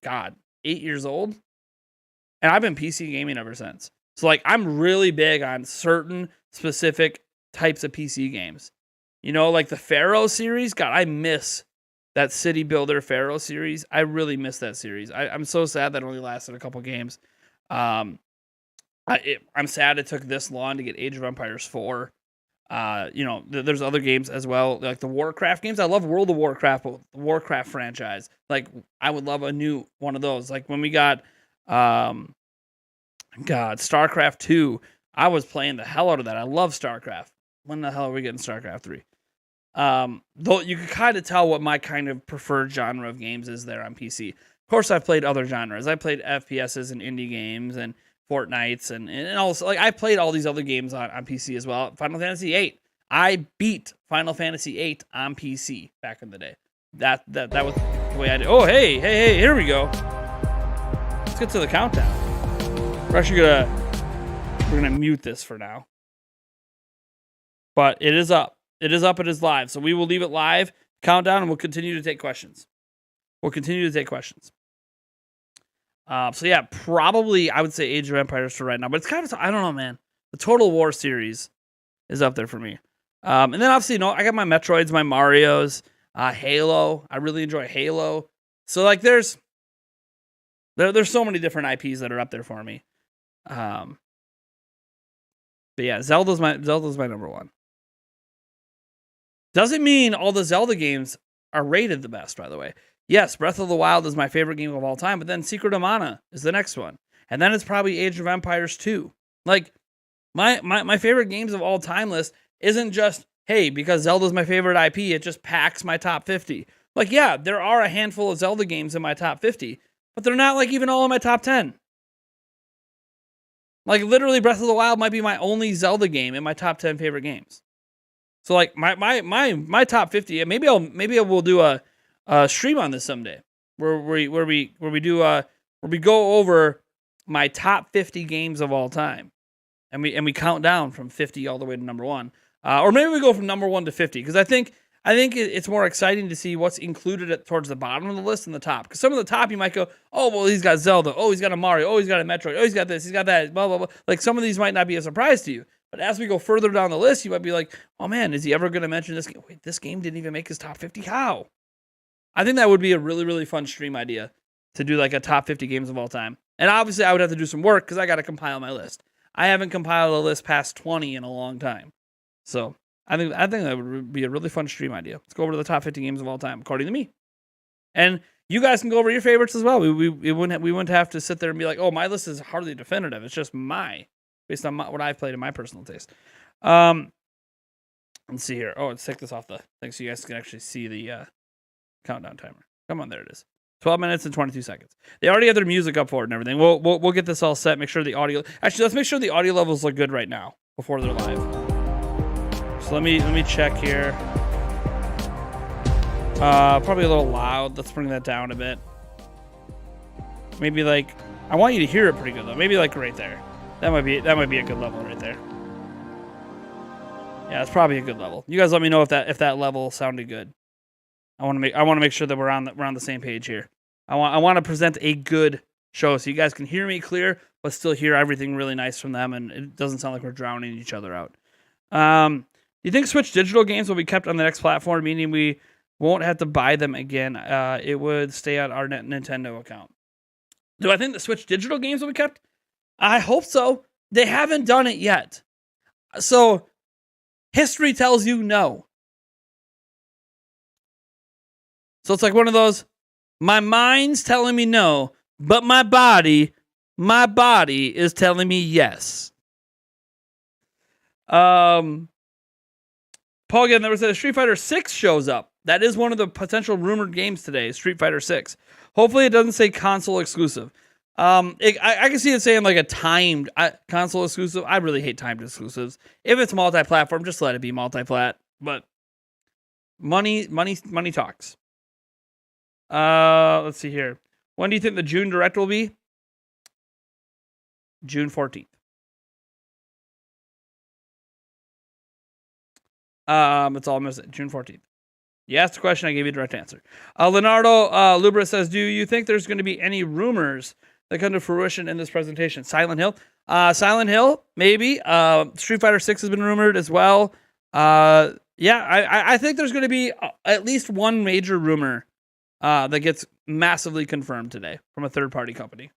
8 years old. And I've been PC gaming ever since. So, like, I'm really big on certain specific types of PC games. You know, like the Pharaoh series. God, I miss that City Builder Pharaoh series. I really miss that series. I'm so sad that only lasted a couple games. I'm sad it took this long to get Age of Empires 4. There's other games as well, like the Warcraft games. I love World of Warcraft, but the Warcraft franchise. Like, I would love a new one of those. Like when we got, StarCraft 2. I was playing the hell out of that. I love StarCraft. When the hell are we getting StarCraft 3? Though you can kind of tell what my kind of preferred genre of games is there on PC. Of course, I've played other genres. I played FPSs and indie games and Fortnites and also, like, I played all these other games on PC as well. Final Fantasy VIII. I beat Final Fantasy VIII on PC back in the day. That was the way I did. Oh, hey, here we go. Let's get to the countdown. We're gonna mute this for now. But it is up. It is up. It is live. So we will leave it live, countdown, and we'll continue to take questions. So yeah, probably I would say Age of Empires for right now. But it's kind of, I don't know, man. The Total War series is up there for me. And then obviously, I got my Metroids, my Marios, Halo. I really enjoy Halo. So like there's so many different IPs that are up there for me. But yeah, Zelda's my number one. Doesn't mean all the Zelda games are rated the best, by the way. Yes, Breath of the Wild is my favorite game of all time, but then Secret of Mana is the next one. And then it's probably Age of Empires 2. Like, my favorite games of all time list isn't just, hey, because Zelda's my favorite IP, it just packs my top 50. Like, yeah, there are a handful of Zelda games in my top 50, but they're not like even all in my top 10. Like, literally, Breath of the Wild might be my only Zelda game in my top 10 favorite games. So, like, my top 50, and maybe I will do a stream on this someday, where we go over my top 50 games of all time, and we count down from 50 all the way to number one, or maybe we go from number 1 to 50, because I think it's more exciting to see what's included towards the bottom of the list and the top. Because some of the top you might go, oh well, he's got Zelda, oh he's got a Mario, oh he's got a Metroid, oh he's got this, he's got that, blah blah blah. Like some of these might not be a surprise to you. But as we go further down the list, you might be like, oh man, is he ever going to mention this game? Wait, this game didn't even make his top 50. How? I think that would be a really, really fun stream idea to do like a top 50 games of all time. And obviously I would have to do some work because I got to compile my list. I haven't compiled a list past 20 in a long time. So I think that would be a really fun stream idea. Let's go over to the top 50 games of all time, according to me. And you guys can go over your favorites as well. We wouldn't have to sit there and be like, oh, my list is hardly definitive. It's just based on what I've played in my personal taste. Let's see here. Oh, let's take this off the thing so you guys can actually see the countdown timer. Come on, there it is. 12 minutes and 22 seconds. They already have their music up for it and everything. We'll get this all set. Make sure the audio. Actually, let's make sure the audio levels look good right now before they're live. So let me check here. Probably a little loud. Let's bring that down a bit. Maybe like I want you to hear it pretty good though. Maybe like right there. That might be a good level right there. Yeah, it's probably a good level. You guys let me know if that level sounded good. I want to make sure that we're on the same page here. I want to present a good show so you guys can hear me clear, but still hear everything really nice from them, and it doesn't sound like we're drowning each other out. Do you think Switch digital games will be kept on the next platform, meaning we won't have to buy them again? It would stay on our Nintendo account. Do I think the Switch digital games will be kept? I hope so. They haven't done it yet. So history tells you no. So it's like one of those, my mind's telling me no, but my body is telling me yes. Paul again, there was a Street Fighter 6 shows up. That is one of the potential rumored games today, Street Fighter 6. Hopefully it doesn't say console exclusive. I can see it saying like a timed console exclusive. I really hate timed exclusives. If it's multi-platform, just let it be multi-plat. But money talks. Let's see here. When do you think the June Direct will be? June 14th. That's all I'm gonna say. June 14th. You asked a question, I gave you a direct answer. Leonardo Lubra says, do you think there's going to be any rumors that come to fruition in this presentation? Silent Hill? Silent Hill, maybe. Street Fighter 6 has been rumored as well. Yeah, I think there's going to be at least one major rumor that gets massively confirmed today from a third-party company.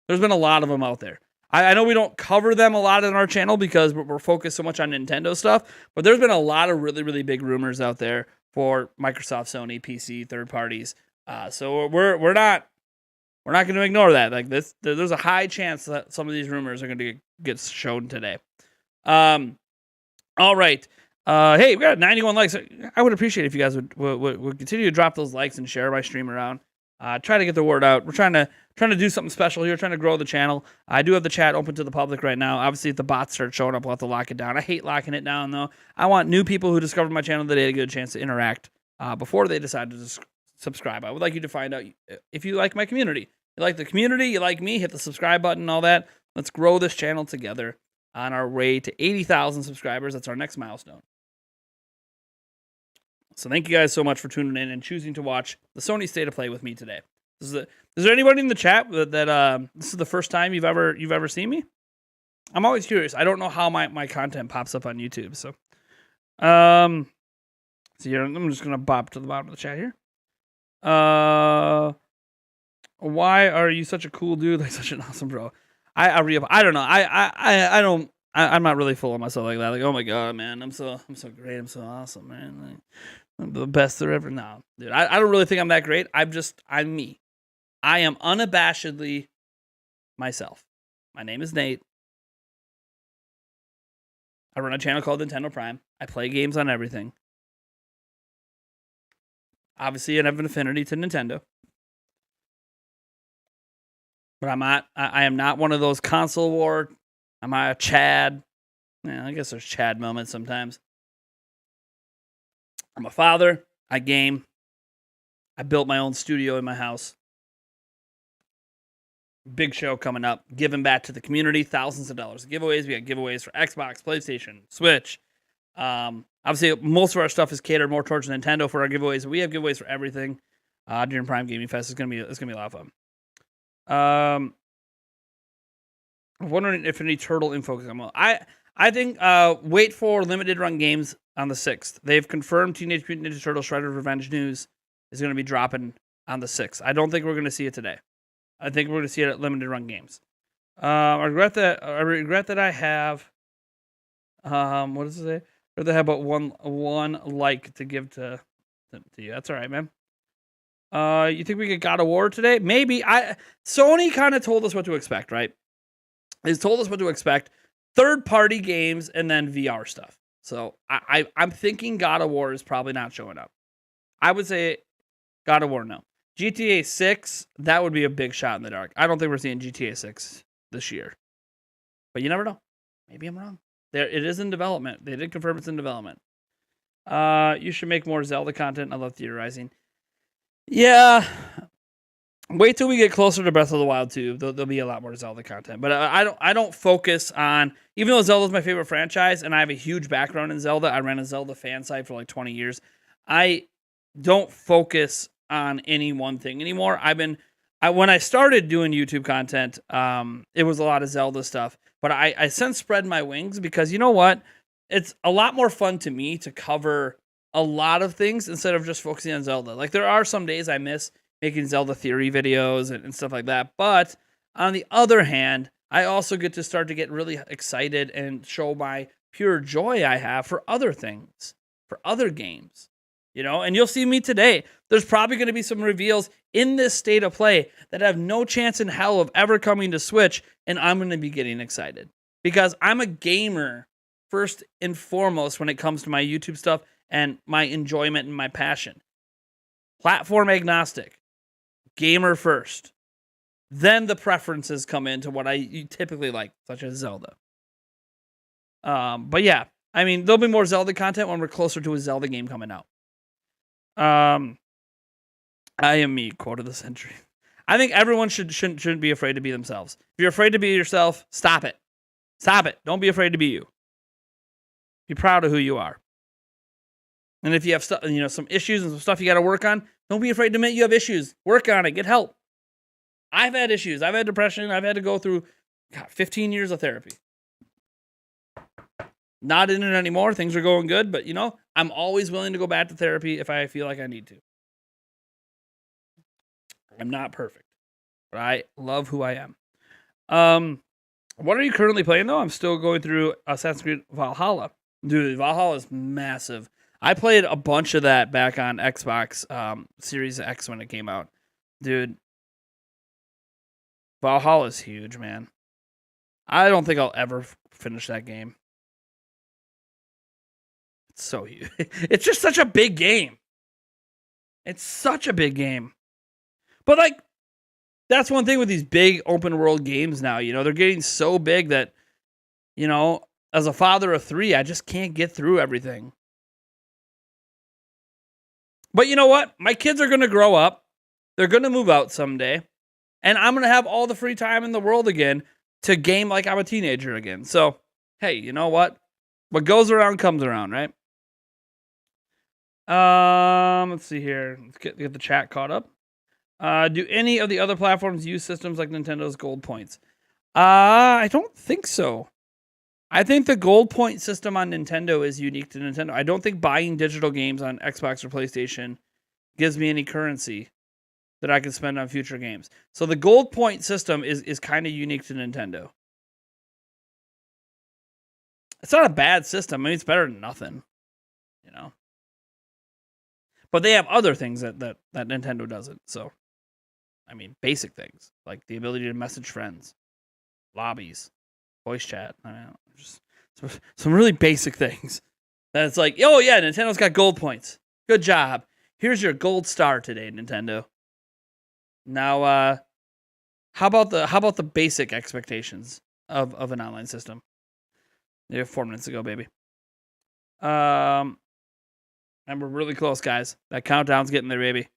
There's been a lot of them out there. I know we don't cover them a lot in our channel because we're focused so much on Nintendo stuff, but there's been a lot of really, really big rumors out there for Microsoft, Sony, PC, third parties. So we're not going to ignore that. Like this, there's a high chance that some of these rumors are going to get shown today. All right. Hey, we got 91 likes. I would appreciate if you guys would continue to drop those likes and share my stream around. Try to get the word out. We're trying to do something special here, trying to grow the channel. I do have the chat open to the public right now. Obviously, if the bots start showing up, we'll have to lock it down. I hate locking it down, though. I want new people who discovered my channel today to get a chance to interact before they decide to subscribe. I would like you to find out if you like my community. You like the community, you like me, hit the subscribe button, all that. Let's grow this channel together on our way to 80,000 subscribers. That's our next milestone. So thank you guys so much for tuning in and choosing to watch the Sony State of Play with me today. Is there anybody in the chat that this is the first time you've ever seen me? I'm always curious. I don't know how my content pops up on YouTube. So, so here, I'm just gonna bop to the bottom of the chat here. Why are you such a cool dude? Like such an awesome bro. I don't know. I'm not really full of myself like that. Like, oh my god, man, I'm so great. I'm so awesome, man. Like, I'm the best there ever. No, dude, I don't really think I'm that great. I'm me. I am unabashedly myself. My name is Nate. I run a channel called Nintendo Prime. I play games on everything. Obviously, I have an affinity to Nintendo. But I am not one of those console war. I'm not a Chad. Yeah, I guess there's Chad moments sometimes. I'm a father. I game. I built my own studio in my house. Big show coming up. Giving back to the community. Thousands of dollars of giveaways. We got giveaways for Xbox, PlayStation, Switch. Obviously, most of our stuff is catered more towards Nintendo for our giveaways. We have giveaways for everything during Prime Gaming Fest. It's gonna be a lot of fun. I'm wondering if any Turtle info can come out. I think wait for limited run games on the 6th. They've confirmed Teenage Mutant Ninja Turtles Shredder's Revenge news is going to be dropping on the 6th. I don't think we're going to see it today. I think we're going to see it at limited run games. I regret that I have. What does it say? Or they have about one like to give to you. That's all right, man. You think we get God of War today? Maybe. Sony kind of told us what to expect, right? They told us what to expect. Third-party games and then VR stuff. So I'm thinking God of War is probably not showing up. I would say God of War, no. GTA 6, that would be a big shot in the dark. I don't think we're seeing GTA 6 this year. But you never know. Maybe I'm wrong. It is in development. They did confirm it's in development. You should make more Zelda content. I love theorizing. Yeah. Wait till we get closer to Breath of the Wild 2. There'll be a lot more Zelda content. But I don't focus on, even though Zelda's my favorite franchise and I have a huge background in Zelda, I ran a Zelda fan site for like 20 years. I don't focus on any one thing anymore. When I started doing YouTube content, it was a lot of Zelda stuff. But I since spread my wings because you know what? It's a lot more fun to me to cover a lot of things instead of just focusing on Zelda. Like there are some days I miss making Zelda theory videos and stuff like that. But on the other hand, I also get to start to get really excited and show my pure joy I have for other things, for other games. you know, and you'll see me today. There's probably going to be some reveals in this state of play that have no chance in hell of ever coming to Switch, and I'm going to be getting excited because I'm a gamer first and foremost when it comes to my YouTube stuff and my enjoyment and my passion. Platform agnostic, gamer first. Then the preferences come into what I typically like, such as Zelda. But yeah, I mean, there'll be more Zelda content when we're closer to a Zelda game coming out. I am me, quote of the century. I think everyone shouldn't be afraid to be themselves. If you're afraid to be yourself, stop it. Stop it. Don't be afraid to be you. Be proud of who you are. And if you have stuff, you know, some issues and some stuff you got to work on, don't be afraid to admit you have issues. Work on it. Get help. I've had issues. I've had depression. I've had to go through 15 years of therapy. Not in it anymore. Things are going good, but you know, I'm always willing to go back to therapy if I feel like I need to. I'm not perfect, but I love who I am. What are you currently playing though? I'm still going through Assassin's Creed Valhalla. Dude, Valhalla is massive. I played a bunch of that back on Xbox Series X when it came out. Dude, Valhalla is huge, man. I don't think I'll ever finish that game. It's so huge. It's just such a big game. It's such a big game. But like, that's one thing with these big open world games now. You know, they're getting so big that, you know, as a father of 3, I just can't get through everything. But you know what? My kids are going to grow up. They're going to move out someday. And I'm going to have all the free time in the world again to game like I'm a teenager again. So, hey, you know what? What goes around comes around, right? Let's see here. Let's get the chat caught up. Do any of the other platforms use systems like Nintendo's Gold Points? I don't think so. I think the Gold Point system on Nintendo is unique to Nintendo. I don't think buying digital games on Xbox or PlayStation gives me any currency that I can spend on future games. So the Gold Point system is kind of unique to Nintendo. It's not a bad system. I mean, it's better than nothing, you know. But they have other things that Nintendo doesn't. So, I mean, basic things like the ability to message friends, lobbies, voice chat. I mean, just some really basic things. That it's like, oh yeah, Nintendo's got gold points. Good job. Here's your gold star today, Nintendo. Now, how about the basic expectations of an online system? Yeah, 4 minutes ago, baby. And we're really close, guys. That countdown's getting there, baby.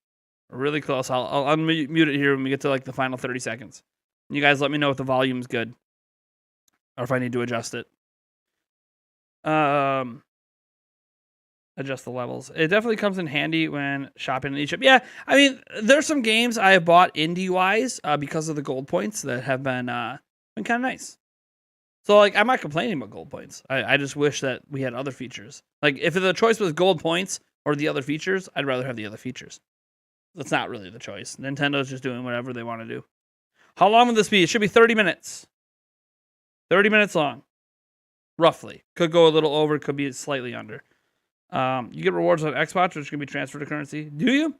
We're really close. I'll unmute it here when we get to like the final 30 seconds. You guys let me know if the volume's good or if I need to adjust it. Adjust the levels. It definitely comes in handy when shopping in Egypt. Yeah, I mean, there's some games I have bought indie-wise because of the gold points that have been kind of nice. So, like, I'm not complaining about gold points. I just wish that we had other features. Like, if the choice was gold points or the other features, I'd rather have the other features. That's not really the choice. Nintendo's just doing whatever they want to do. How long will this be? It should be 30 minutes. 30 minutes long. Roughly. Could go a little over, could be slightly under. You get rewards on Xbox, which can be transferred to currency. Do you?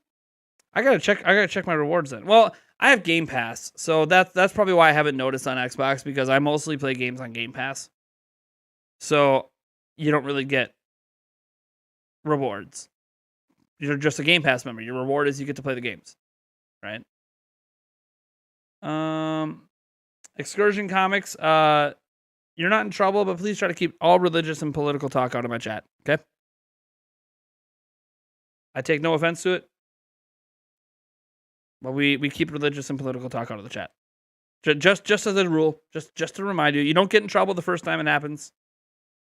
I gotta check my rewards then. Well, I have Game Pass, so that's probably why I haven't noticed on Xbox, because I mostly play games on Game Pass. So you don't really get rewards. You're just a Game Pass member. Your reward is you get to play the games, right? Excursion Comics. You're not in trouble, but please try to keep all religious and political talk out of my chat. Okay. I take no offense to it, but we keep religious and political talk out of the chat. Just as a rule, just to remind you, you don't get in trouble the first time it happens,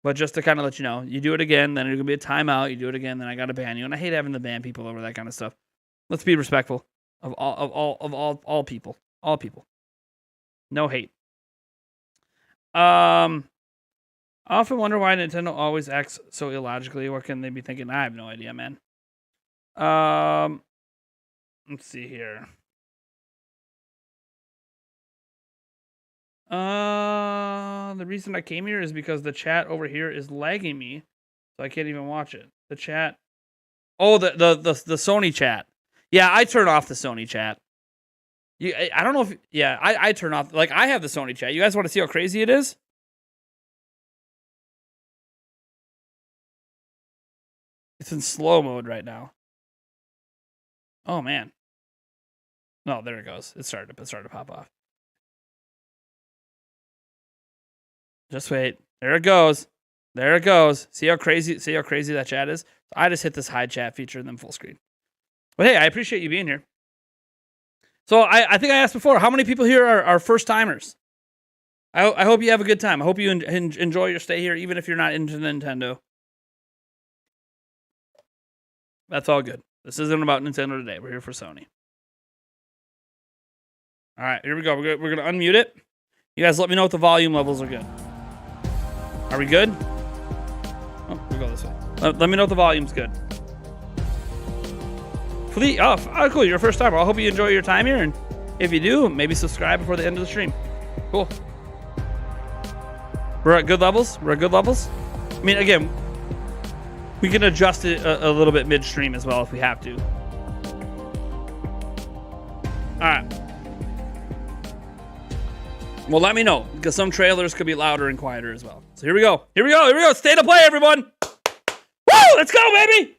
but just to kind of let you know, you do it again, then there's gonna be a timeout. You do it again, then I gotta ban you, and I hate having to ban people over that kind of stuff. Let's be respectful of all people, all people. No hate. I often wonder why Nintendo always acts so illogically. What can they be thinking? I have no idea, man. Let's see here. The reason I came here is because the chat over here is lagging me, so I can't even watch it. The chat Oh, the Sony chat. Yeah, I turn off the Sony chat. I don't know if... Yeah, I turn off... Like, I have the Sony chat. You guys want to see how crazy it is? It's in slow mode right now. Oh, man. No, there it goes. It started to pop off. Just wait. There it goes. There it goes. See how crazy that chat is? I just hit this hide chat feature and then full screen. But hey, I appreciate you being here. So I think I asked before, how many people here are first timers? I hope you have a good time. I hope you enjoy your stay here, even if you're not into Nintendo. That's all good. This isn't about Nintendo today. We're here for Sony. All right, here we go. We're going to unmute it. You guys let me know if the volume levels are good. Are we good? Oh, we'll go this way. Let me know if the volume's good. Please, oh, cool. You're a first timer. I hope you enjoy your time here. And if you do, maybe subscribe before the end of the stream. Cool. We're at good levels. I mean, again, we can adjust it a little bit midstream as well if we have to. All right. Well, let me know, because some trailers could be louder and quieter as well. So here we go. Stay to play, everyone. Woo! Let's go, baby!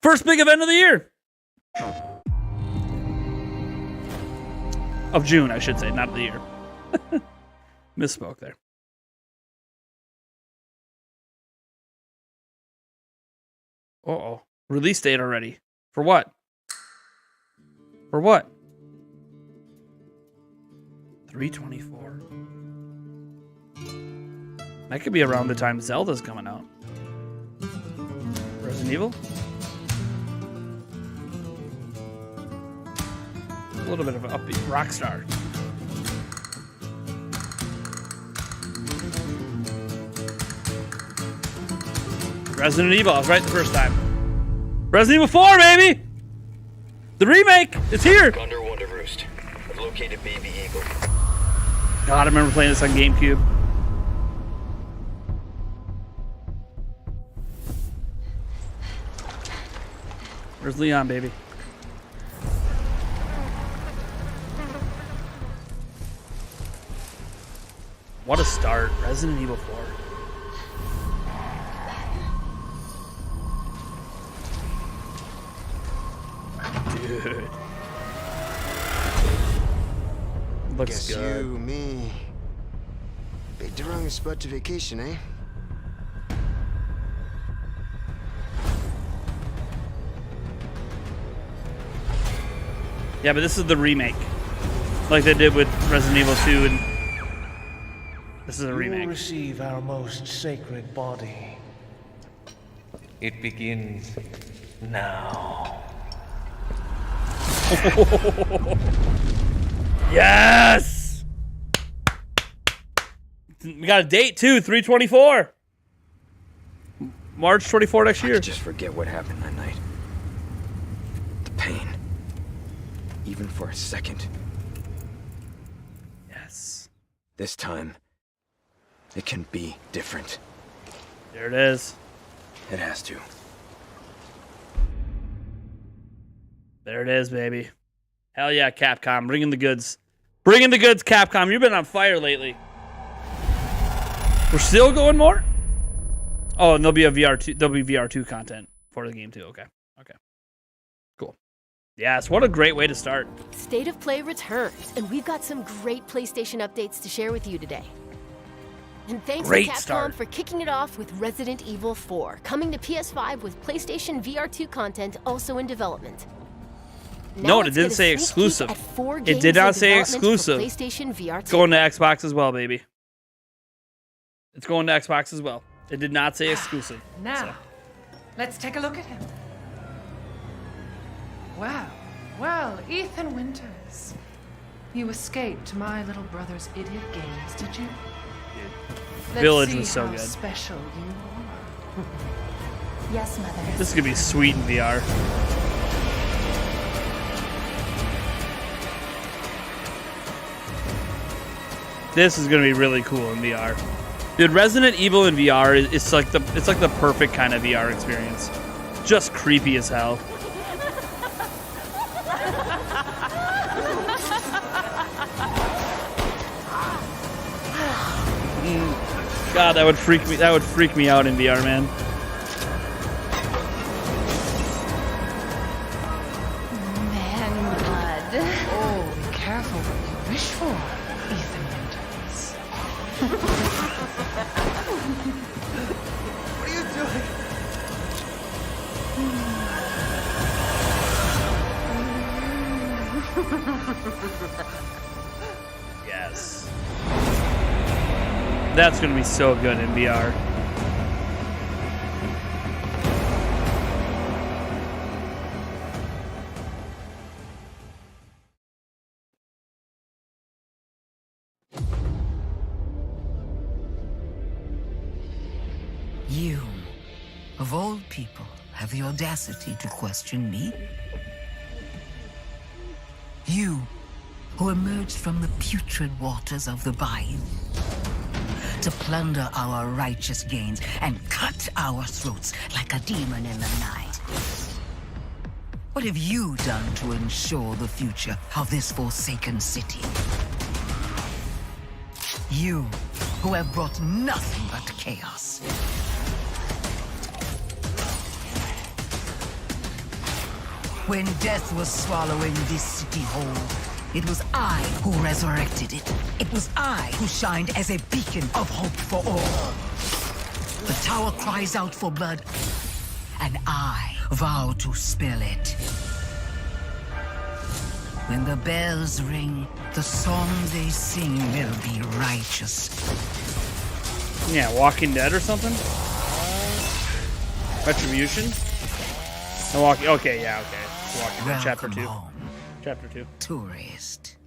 First big event of the year. Of June, I should say, not of the year. Misspoke there. Uh-oh. Release date already. For what? For what? 3/24. That could be around the time Zelda's coming out. Resident Evil? A little bit of an upbeat Rockstar. Resident Evil, I was right the first time. Resident Evil 4, baby! The remake is here! Under Wonder Roost. I've located Baby Eagle. God, I remember playing this on GameCube. Where's Leon, baby? What a start. Resident Evil 4. Dude. Looks Guess good. you, me. Picked the wrong spot to vacation, eh? Yeah, but this is the remake. Like they did with Resident Evil 2, and this is a You will remake. receive our most sacred body. It begins now. Yes! We got a date too, 3/24. March 24 next I year. could just forget what happened that night. The pain. Even for a second. Yes. This time, it can be different. There it is. It has to. There it is, baby. Hell yeah, Capcom. Bringing the goods. Bringing the goods, Capcom. You've been on fire lately. We're still going more? Oh, and there'll be VR2 content for the game too. Okay. Okay. Cool. Yes, what a great way to start. State of Play returns, and we've got some great PlayStation updates to share with you today. And thanks Great to Capcom start. for kicking it off with Resident Evil 4, coming to PS5 with PlayStation VR2 content also in development. No, it let's didn't get a say sneak peek exclusive. at 4 It games did not in say development for exclusive. PlayStation VR2. It's going to Xbox as well, baby. It's going to Xbox as well. It did not say exclusive. Now, let's take a look at him. Wow. Well, Ethan Winters. You escaped my little brother's idiot games, did you? Let's Village see was so how good. special you are. Yes, Mother. This is going to be sweet in VR. This is going to be really cool in VR. Dude, Resident Evil in VR is it's like the perfect kind of VR experience. just creepy as hell. God, that would freak me. That would freak me out in VR, man. Man blood. Oh, be careful what you wish for, Ethan Winters. What are you doing? Yes. That's gonna be so good in VR. You, of all people, have the audacity to question me? You, who emerged from the putrid waters of the bayou to plunder our righteous gains and cut our throats like a demon in the night. What have you done to ensure the future of this forsaken city? You, who have brought nothing but chaos. When death was swallowing this city whole, it was I who resurrected it. It was I who shined as a beacon of hope for all. The tower cries out for blood, and I vow to spill it. When the bells ring, the song they sing will be righteous. Yeah, Walking Dead or something? Retribution? Okay, yeah, okay. Walking Dead, Chapter 2. Home, Chapter 2. tourist.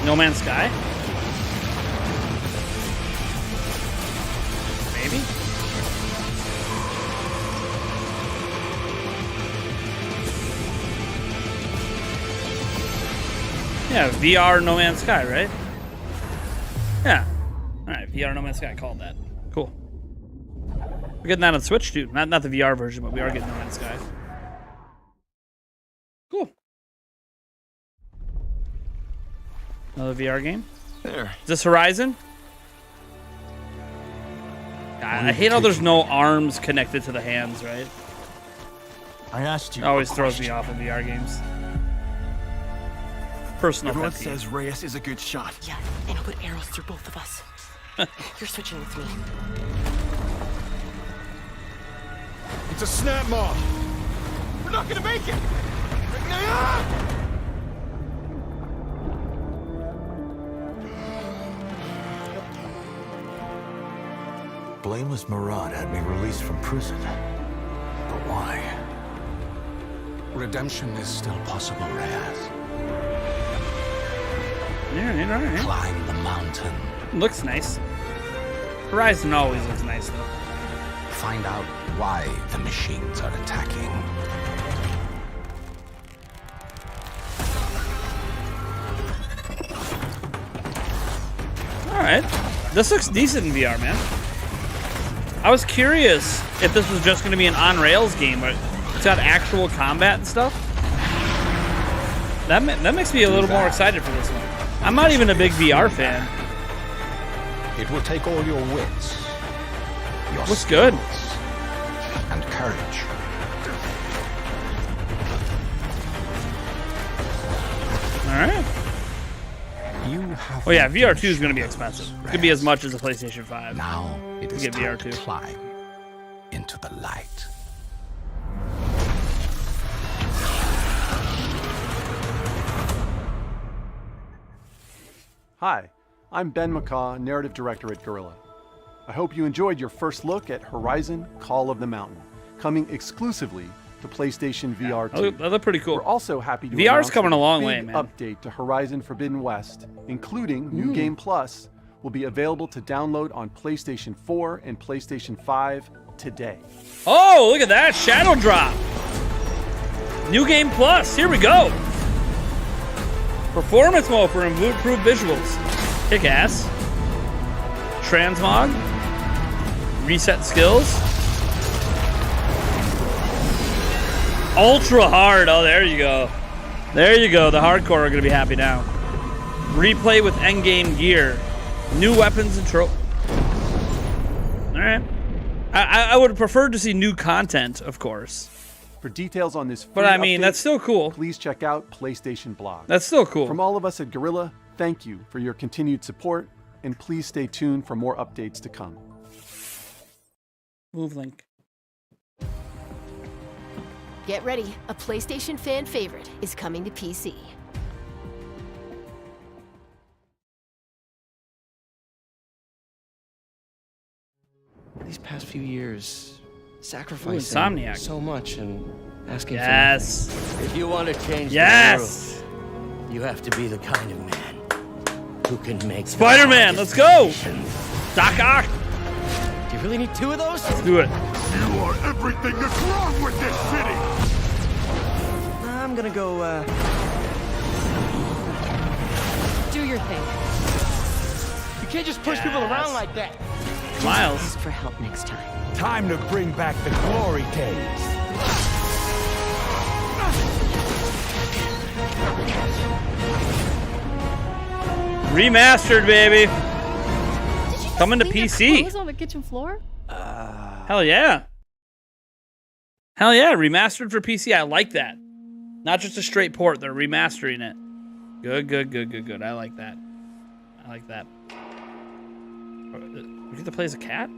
No Man's Sky? Maybe? Yeah, VR No Man's Sky, right? Yeah. Alright, VR No Man's Sky, called that. Cool. We're getting that on Switch too. Not the VR version, but we are getting No Man's Sky. Cool. Another VR game? There. Is this Horizon? I hate how there's no arms connected to the hands, right? I asked you. It always throws me off in VR games. Personal Everyone pet peeve. says Reyes is a good shot. Yeah, and I'll put arrows through both of us. You're switching with me. It's a snap mob. We're not gonna make it. Blameless Murad had me released from prison. But why? Redemption is still possible, Reyes. Alright. Climb the mountain. Looks nice. Horizon always looks nice, though. Find out why the machines are attacking. Alright. This looks decent in VR, man. I was curious if this was just going to be an on-rails game, but it's got actual combat and stuff. That makes me a little more excited for this one. I'm not even a big VR fan. It will take all your wits, your Looks good. skills, and courage. Alright. You have Oh yeah, VR 2 is going to be expensive. It could be as much as a PlayStation 5. Now it is get time VR2. to climb into the light. Hi, I'm Ben McCaw, Narrative Director at Guerrilla. I hope you enjoyed your first look at Horizon Call of the Mountain, coming exclusively to PlayStation VR 2. They look pretty cool. We're also happy to VR's announce coming that a long big way, man. update to Horizon Forbidden West, including New Game Plus, will be available to download on PlayStation 4 and PlayStation 5 today. Oh, look at that. Shadow drop. New Game Plus. Here we go. Performance mode for improved visuals. Kick ass. Transmog. Reset skills. Ultra hard. Oh, there you go. There you go. The hardcore are going to be happy now. Replay with endgame gear. New weapons and trophies. All right. I would prefer to see new content, of course. For details on this free But I mean, update, that's still cool. please check out PlayStation Blog. That's still cool. From all of us at Guerrilla, thank you for your continued support, and please stay tuned for more updates to come. Move link. Get ready, a PlayStation fan favorite is coming to PC. These past few years, sacrificing Insomniac. so much and asking Yes. for nothing. If you want to change Yes. the world, you have to be the kind of man who can make the Spider-Man, let's hardest go. decisions. Doc Ock. Do you really need two of those? Let's do it. You are everything that's wrong with this city! I'm gonna go, Do your thing. You can't just push people around like that. Miles. Ask for help next time. Time to bring back the glory days. Remastered, baby. Coming to PC. Clothes on the kitchen floor? Hell yeah. Hell yeah, remastered for PC. I like that. Not just a straight port, they're remastering it. Good. I like that. I like that. We get to play as a cat?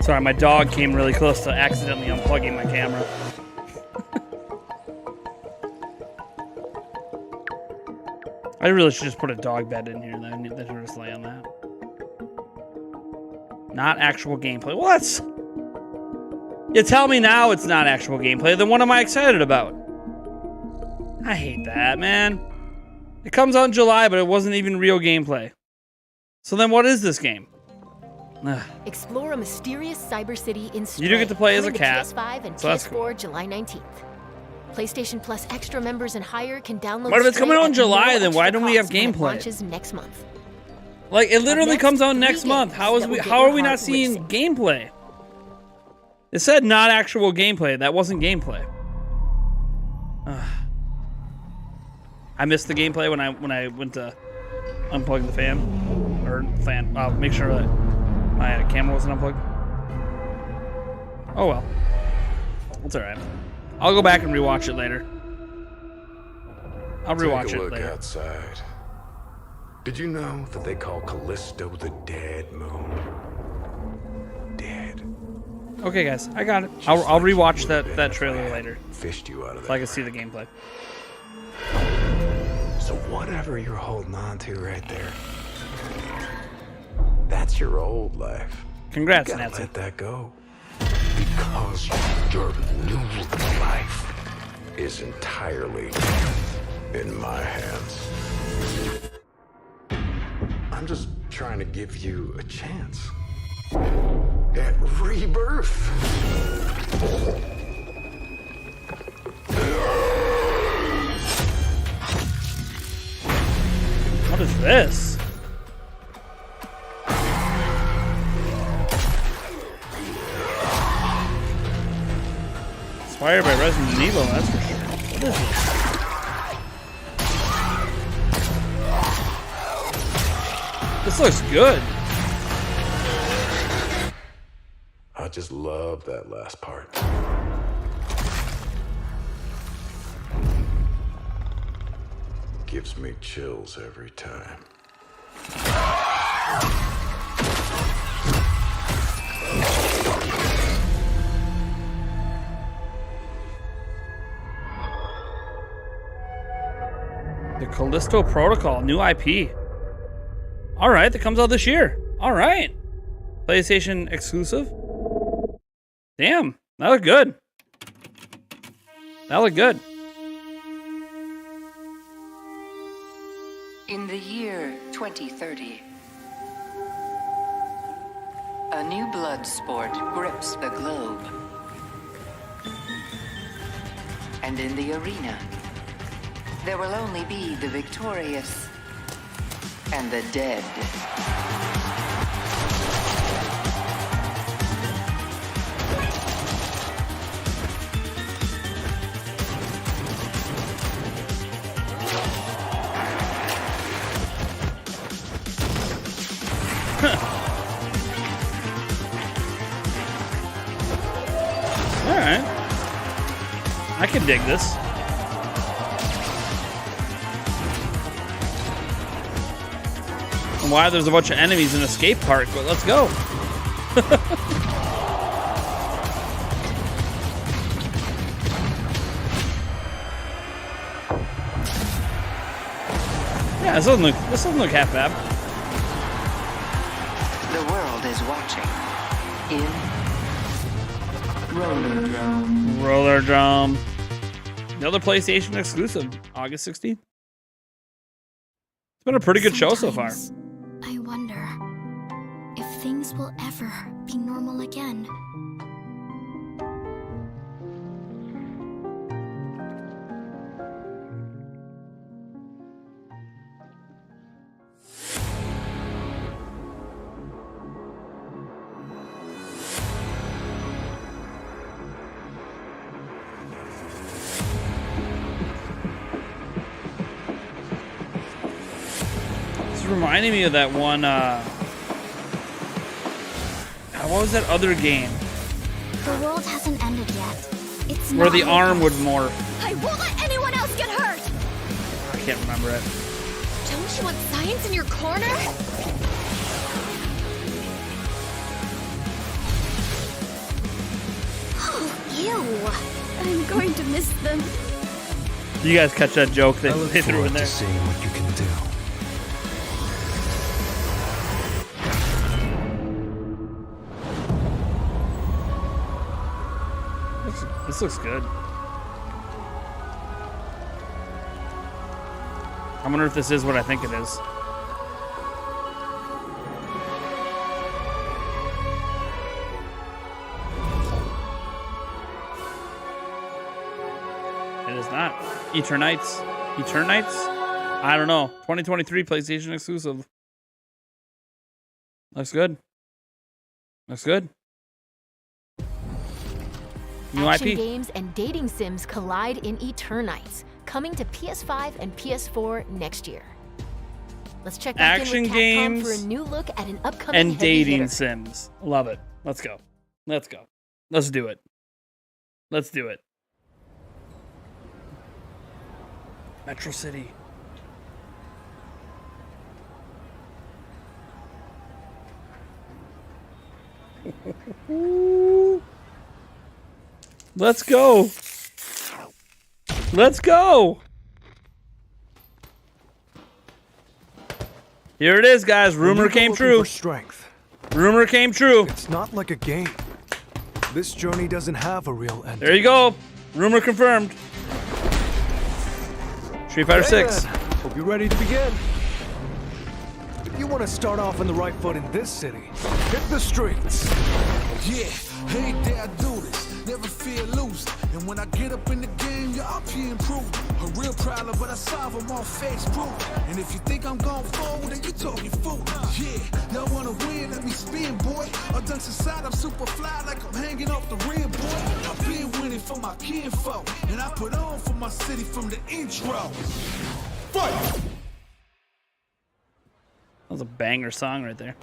Sorry, my dog came really close to accidentally unplugging my camera. I really should just put a dog bed in here. Then they should just lay on that. Not actual gameplay. Well, that's... You tell me now it's not actual gameplay, then what am I excited about? I hate that, man. It comes out in July, but it wasn't even real gameplay. So then what is this game? Ugh. Explore a mysterious cyber city in Stray. You do get to play as a Coming to cat, PS5 and so that's PS4 cool. July 19th. PlayStation Plus extra members and higher can download. But if it's Stray coming out in at July, no then why extra don't we have cost when it gameplay? Launches next month. Like, it literally next, comes out 3 next month. games How is that we? will get How your are we not heart seeing racing. gameplay? It said not actual gameplay. That wasn't gameplay. Ugh. I missed the gameplay when I went to unplug the fan or fan. Make sure that my camera wasn't unplugged. Oh well, it's all right. I'll go back and rewatch it later. I'll rewatch Take a it look later. outside. Did you know that they call Callisto the dead moon? Dead. Okay, guys, I got it. I'll rewatch that trailer later, Fished you out of so I that. can see the gameplay. So whatever you're holding on to right there, that's your old life. Congrats, You gotta Nancy. let that go. Because your new life is entirely in my hands. I'm just trying to give you a chance at rebirth. What is this? Inspired by Resident Evil, that's for sure. What is this? This looks good. I just love that last part. Gives me chills every time. The Callisto Protocol, new IP. All right, that comes out this year. All right. PlayStation exclusive. Damn, that looked good. That looked good. In the year 2030, a new blood sport grips the globe. And in the arena, there will only be the victorious and the dead. Alright. I can dig this. And why there's a bunch of enemies in a skate park, but let's go. Yeah, this doesn't look half bad. The world is watching in Rollerdrome. Rollerdrome. Another PlayStation exclusive, August 16th. It's been a pretty good show so far. I wonder if things will ever be normal again. Reminding me of that one, what was that other game? The world hasn't ended yet. It's where not the arm would hopeless. morph. I won't let anyone else get hurt! I can't remember it. Don't you want science in your corner? Oh, ew. I'm going to miss them. You guys catch that joke they threw in there? Seeing what you can do. This looks good. I wonder if this is what I think it is. It is not. Eternites? I don't know. 2023 PlayStation exclusive. Looks good. Looks good. New Action IP. games and dating sims collide in Eternites, coming to PS5 and PS4 next year. Let's check back Action in with Capcom games for a new look at an upcoming and heavy dating hitter. sims. Love it. Let's go. Let's go. Let's do it. Let's do it. Metro City. Let's go. Let's go. Here it is, guys. Rumor came true. Strength. Rumor came true. It's not like a game. This journey doesn't have a real end. There you go. Rumor confirmed. Street Fighter 6. Hope you're ready to begin. If you want to start off on the right foot in this city, hit the streets. Yeah, hey there, I do this. Never feel loose. And when I get up in the game, y'all be improved. A real problem, but I solve them on Facebook. And if you think I'm going forward, then you talking fool. Yeah, y'all wanna win, let me spin, boy. Or dunks inside, I'm super fly like I'm hanging off the rim, boy. I've been winning for my kinfolk, and I put on for my city from the intro. Fight! That was a banger song right there.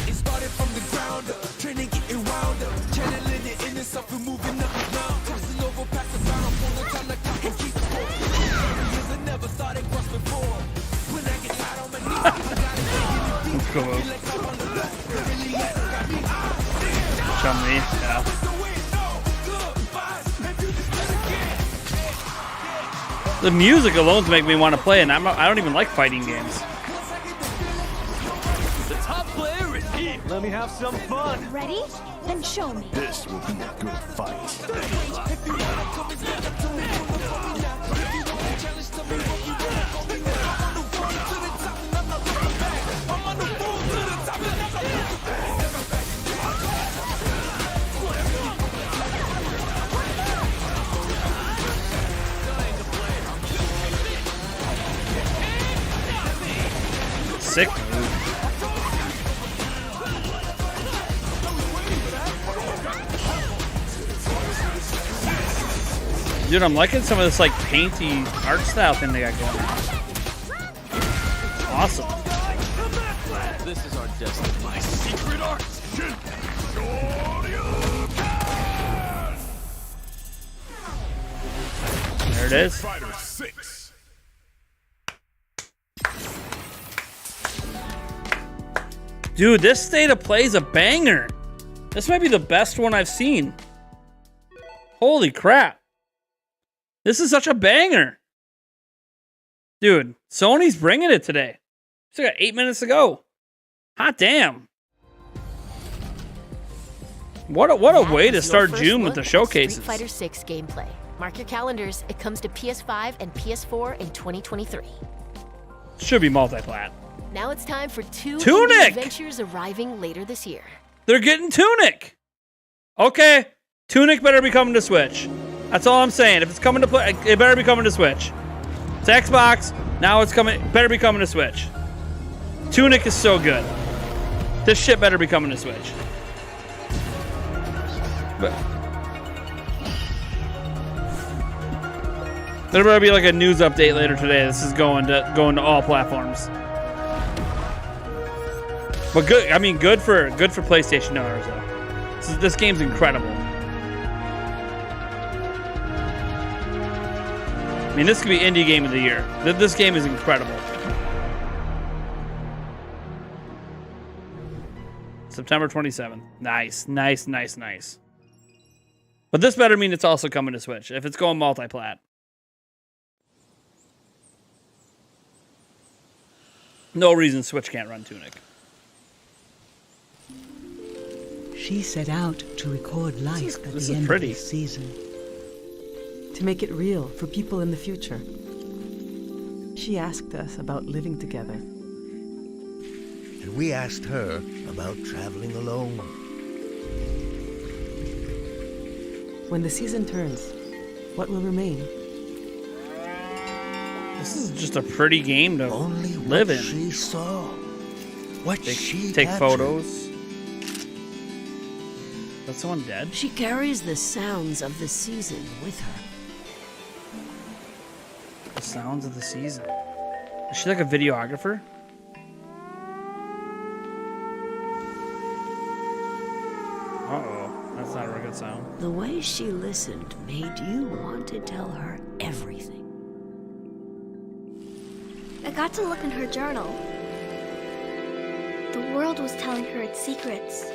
It started from the ground up, training getting wound up, channeling it in itself and moving up and down, crossing over past the bound, full of time like I can keep score. Years I never thought it crossed before. When I get tired on my knees, I gotta dig in the deep. Feel like I'm on the left, really yes, got me out. Chumley, yeah. The music alone to make me want to play, and I don't even like fighting games. The top player is here. Let me have some fun. Ready? Then show me. This will be a good fight. Sick move. Dude, I'm liking some of this like painty art style thing they got going on. Awesome. This is our destiny. My secret art. There it is. Fighter 6. Dude, this state of play is a banger. This might be the best one I've seen. Holy crap. This is such a banger. Dude, Sony's bringing it today. Still got 8 minutes to go. Hot damn. What a way to start June with the showcases. Street Fighter 6 gameplay. Mark your calendars. It comes to PS5 and PS4 in 2023. Should be multi-plat. Now it's time for two Tunic! adventures arriving later this year. They're getting Tunic. Okay, Tunic better be coming to Switch. That's all I'm saying. If it's coming to play, it better be coming to Switch. It's Xbox. Now it's coming. Better be coming to Switch. Tunic is so good. This shit better be coming to Switch. But there better be like a news update later today. This is going to all platforms. But good. I mean, good for PlayStation owners though. This game's incredible. I mean, this could be indie game of the year. This game is incredible. September 27th. Nice, nice, nice, nice. But this better mean it's also coming to Switch if it's going multi-plat. No reason Switch can't run Tunic. She set out to record life at the end of this season. To make it real for people in the future. She asked us about living together. And we asked her about traveling alone. When the season turns, what will remain? This is just a pretty game to live in. She saw. What she take captured. photos. Is someone dead? She carries the sounds of the season with her. The sounds of the season. Is she like a videographer? Uh-oh. That's not a very good sound. The way she listened made you want to tell her everything. I got to look in her journal. The world was telling her its secrets.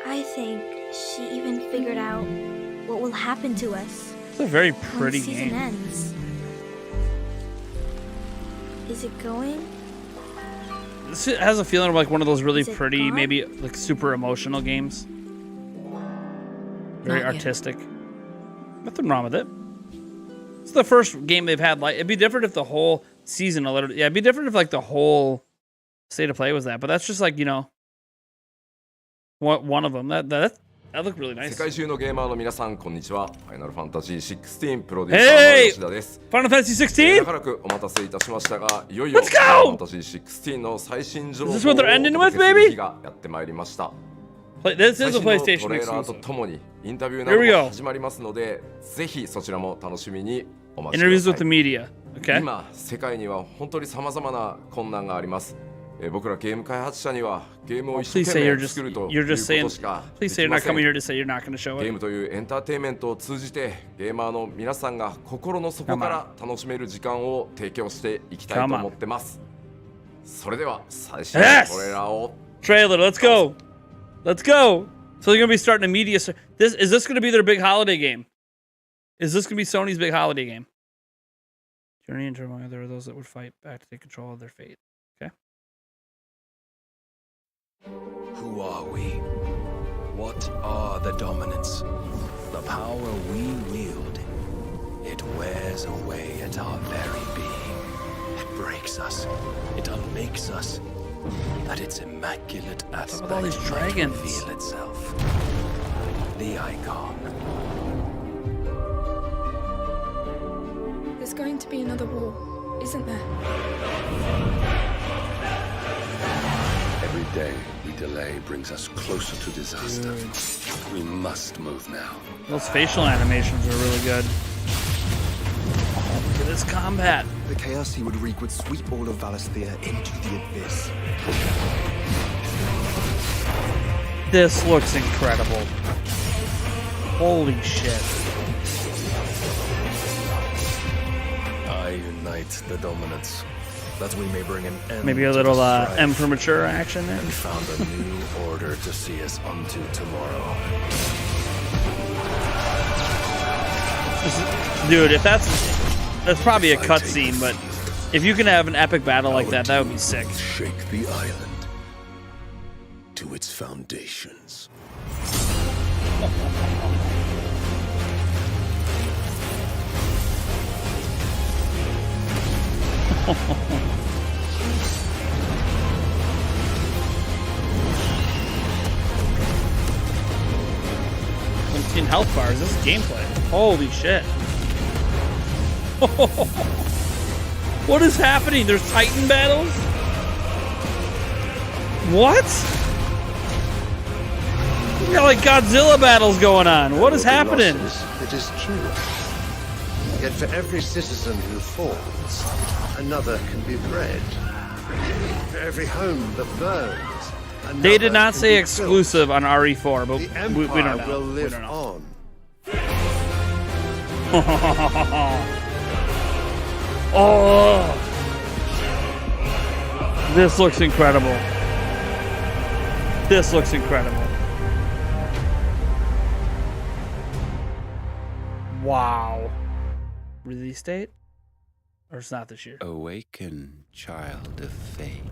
I think she even figured out what will happen to us. It's a very when pretty the season game. ends. Is it going? This has a feeling of like one of those really Is it pretty, gone? maybe like super emotional games. Very Not yet. artistic. Nothing wrong with it. It's the first game they've had. Like, it'd be different if the whole season, it'd be different if like the whole state of play was that. But that's just like, you know, one of them. That looked really nice. 世界中のゲーマーの皆さん、こんにちは。ファイナルファンタジー16プロデューサーの吉田です。Final Fantasy 16? 長らくお待たせいたしましたが、いよいよファイナルファンタジー16の最新情報をお届けする日がやってまいりました。This is a 最新の PlayStation トレーラーと exclusive. ともにインタビューなども始まりますので、ぜひそちらも楽しみにお待ちくだ Interviews さ with the い。 media. Okay. 今、世界には本当に様々な困難があります。僕らゲーム開発者にはゲームを一生 Please 懸 say 命 you're 作る just とい you're う just こ saying としか please で say き you're ま not せん。 coming here to say you're not going to show ゲー it. ムというエンターテインメントを通じてゲーマーの皆さんが心の底から楽しめる時間を提供していきたいと思ってます。それでは最新のトレーラーを Trailer, let's go. Let's go. So they're going to be starting a media this is this going to be their big holiday game? Is this going to be Sony's big holiday game? Journey and Turmoil, there are those that would fight back to take control of their fate. Okay. Who are we? What are the dominants? The power we wield. It wears away at our very being. It breaks us. It unmakes us. That its immaculate aspect all these might dragons. reveal itself. The icon. There's going to be another war, isn't there? Every day we delay brings us closer to disaster. We must move now. Those facial animations are really good. Oh, look at this combat. The chaos he would wreak would sweep all of Valisthea into the abyss. This looks incredible. Holy shit. I unite the dominants, that we may bring an end Maybe a to little the strife M for mature action there. and found a new order to see us unto tomorrow. Dude, if that's probably a cutscene, but if you can have an epic battle like that, that would be sick. Shake the island to its foundations. Health bars. This is gameplay. Holy shit. What is happening? There's Titan battles? What? You got like Godzilla battles going on. What is happening? It is true. Yet for every citizen who falls, another can be bred. For every home that burns, they did not say exclusive on RE4, but we don't know. Will live we don't know. on. Oh, this looks incredible. This looks incredible. Wow. Release date? Or it's not this year? Awaken, child of fate.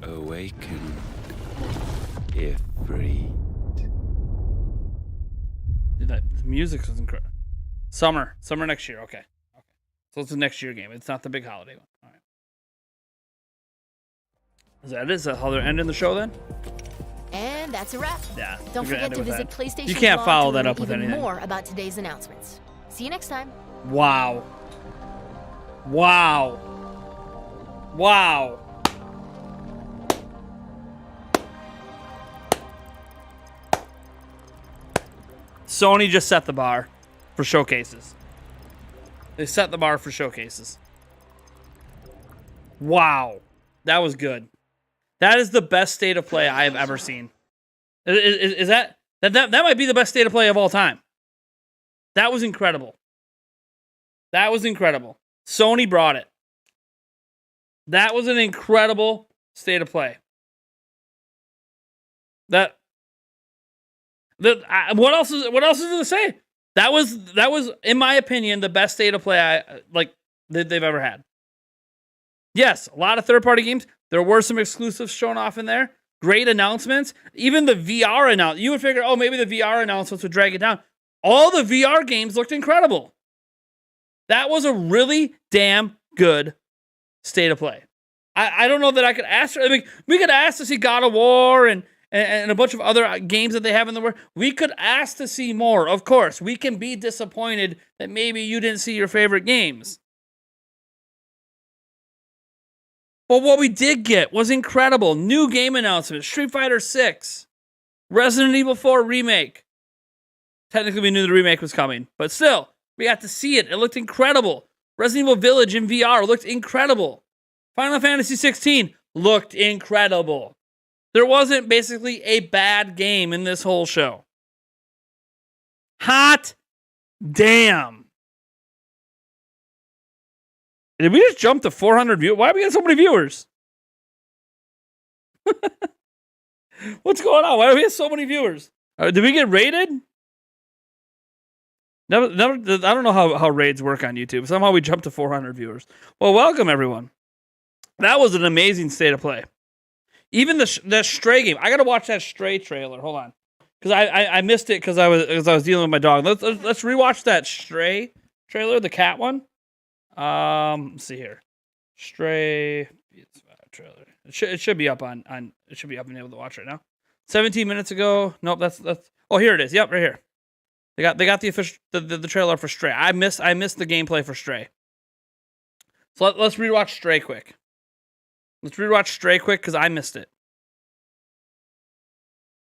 Awaken, if free. Dude, the music was incredible. Summer next year. Okay. So it's a next year game. It's not the big holiday one. All right. Is that it? Is that how they're ending the show then? And that's a wrap. Yeah. Don't we're gonna forget end it to with visit that. PlayStation You can't blog follow to that learn up with even anything. more about today's announcements. See you next time. Wow. Wow. Wow. Sony just set the bar for showcases. They set the bar for showcases. Wow. That was good. That is the best state of play I have ever seen. Is that might be the best state of play of all time. That was incredible. That was incredible. Sony brought it. That was an incredible state of play. What else is there to say? That was in my opinion the best state of play that they've ever had. Yes, a lot of third-party games. There were some exclusives shown off in there. Great announcements. Even the VR announcement. You would figure, oh, maybe the VR announcements would drag it down. All the VR games looked incredible. That was a really damn good state of play. I don't know that I could ask. I mean, we could ask to see God of War and and a bunch of other games that they have in the world. We could ask to see more. Of course, we can be disappointed that maybe you didn't see your favorite games. But what we did get was incredible. New game announcements. Street Fighter 6. Resident Evil 4 Remake. Technically, we knew the remake was coming. But still, we got to see it. It looked incredible. Resident Evil Village in VR looked incredible. Final Fantasy 16 looked incredible. There wasn't basically a bad game in this whole show. Hot damn. Did we just jump to 400 viewers? Why are we getting so many viewers? What's going on? Why do we have so many viewers? Did we get rated? Never. I don't know how raids work on YouTube. Somehow we jumped to 400 viewers. Well, welcome everyone. That was an amazing state of play. Even the Stray game. I gotta watch that Stray trailer. Hold on, because I missed it because I was dealing with my dog. Let's rewatch that Stray trailer, the cat one. Let's see here. Stray trailer. It should be up on it should be up and able to watch right now. 17 minutes ago. Nope, that's oh, here it is. Yep, right here. They got the official the trailer for Stray. I missed the gameplay for Stray. So let's rewatch Stray quick. Let's rewatch Stray quick because I missed it.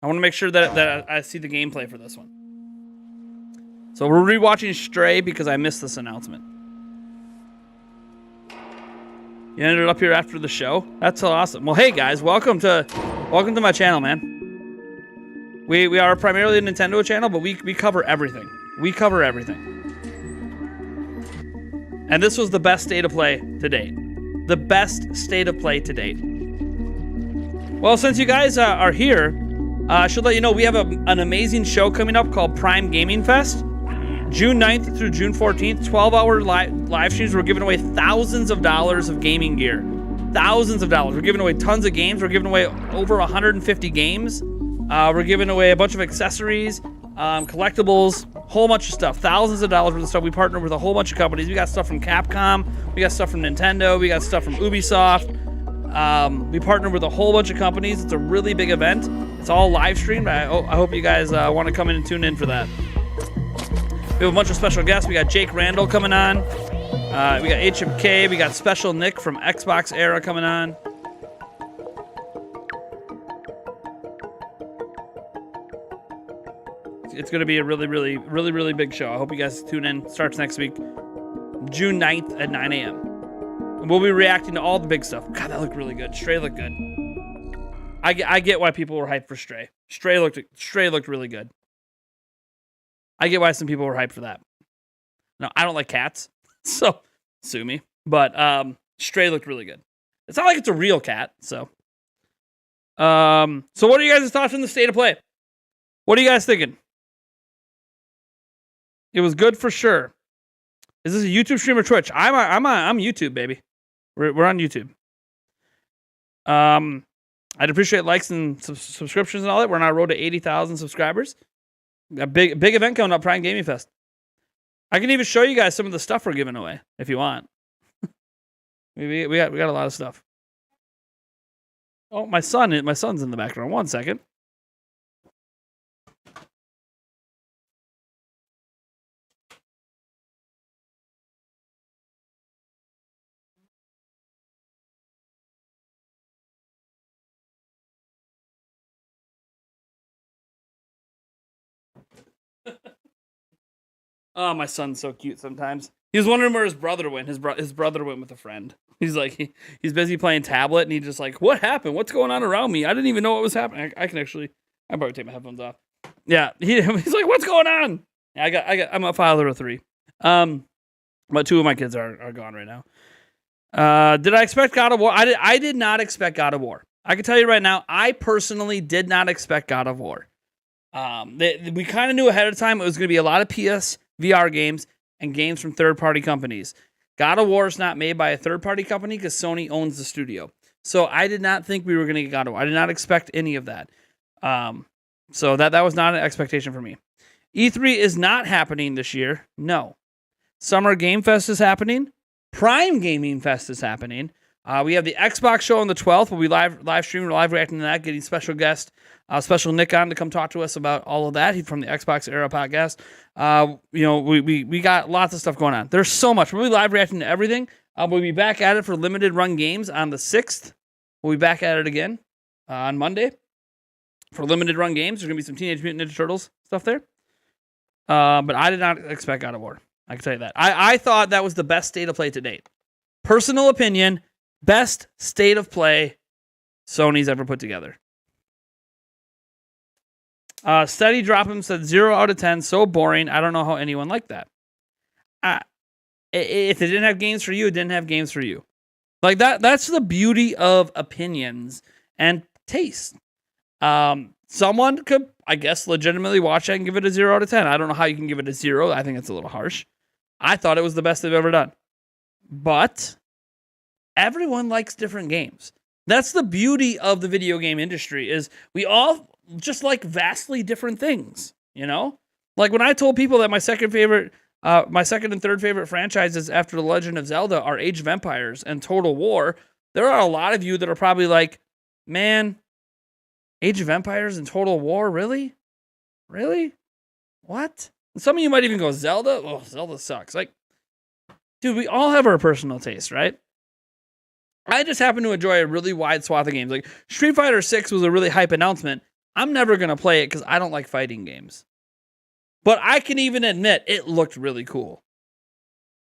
I want to make sure that I see the gameplay for this one. So we're rewatching Stray because I missed this announcement. You ended up here after the show? That's so awesome. Well, hey guys, welcome to my channel, man. We are primarily a Nintendo channel, but we cover everything. We cover everything. And this was the best state of play to date. The best state of play to date. Well, since you guys are here, I should let you know we have an amazing show coming up called Prime Gaming Fest. June 9th through June 14th, 12-hour live streams. We're giving away thousands of dollars of gaming gear. Thousands of dollars. We're giving away tons of games. We're giving away over 150 games. We're giving away a bunch of accessories, collectibles, whole bunch of stuff. Thousands of dollars worth of stuff. We partner with a whole bunch of companies. We got stuff from Capcom. We got stuff from Nintendo. We got stuff from Ubisoft. We partner with a whole bunch of companies. It's a really big event. It's all live streamed. I hope you guys want to come in and tune in for that. We have a bunch of special guests. We got Jake Randall coming on. We got HMK. We got Special Nick from Xbox Era coming on. It's going to be a really big show. I hope you guys tune in. Starts next week, June 9th at 9 a.m. And we'll be reacting to all the big stuff. God, that looked really good. Stray looked good. I get why people were hyped for Stray. Stray looked really good. I get why some people were hyped for that. No, I don't like cats, so sue me. But Stray looked really good. It's not like it's a real cat, so. So what are you guys' thoughts on the state of play? What are you guys thinking? It was good for sure. Is this a YouTube stream or Twitch? I'm YouTube, baby. We're on YouTube. I'd appreciate likes and subscriptions and all that. We're on our road to 80,000 subscribers. A big event coming up, Prime Gaming Fest. I can even show you guys some of the stuff we're giving away if you want. we got a lot of stuff. Oh, my son's in the background. 1 second. Oh, my son's so cute sometimes. He was wondering where his brother went. His brother went with a friend. He's like, he's busy playing tablet, and he's just like, what happened? What's going on around me? I didn't even know what was happening. I'll probably take my headphones off. Yeah, he's like, what's going on? Yeah, I'm a father of 3. But 2 of my kids are gone right now. Did I expect God of War? I did not expect God of War. I can tell you right now, I personally did not expect God of War. We kind of knew ahead of time it was going to be a lot of PS VR games and games from third-party companies. God of War is not made by a third-party company because Sony owns the studio. So I did not think we were going to get God of War. I did not expect any of that. So that was not an expectation for me. E3 is not happening this year. No. Summer Game Fest is happening. Prime Gaming Fest is happening. We have the Xbox show on the 12th. We'll be live streaming, live reacting to that, getting special guest, special Nick on to come talk to us about all of that. He's from the Xbox Era podcast. We got lots of stuff going on. There's so much. We'll be live reacting to everything. We'll be back at it for limited run games on the 6th. We'll be back at it again on Monday for limited run games. There's going to be some Teenage Mutant Ninja Turtles stuff there. But I did not expect God of War. I can tell you that. I thought that was the best state of play to date. Personal opinion, best state of play Sony's ever put together. Steady Drop him said 0 out of 10. So boring. I don't know how anyone liked that. If it didn't have games for you, it didn't have games for you. Like that's the beauty of opinions and taste. Someone could, I guess, legitimately watch it and give it a 0 out of 10. I don't know how you can give it a 0. I think it's a little harsh. I thought it was the best they've ever done. But everyone likes different games. That's the beauty of the video game industry is we all just like vastly different things, you know? Like when I told people that my second and third favorite franchises after The Legend of Zelda are Age of Empires and Total War, there are a lot of you that are probably like, man, Age of Empires and Total War, really? Really? What? And some of you might even go, Zelda? Oh, Zelda sucks. Like, dude, we all have our personal taste, right? I just happen to enjoy a really wide swath of games. Like, Street Fighter 6 was a really hype announcement. I'm never going to play it because I don't like fighting games. But I can even admit it looked really cool.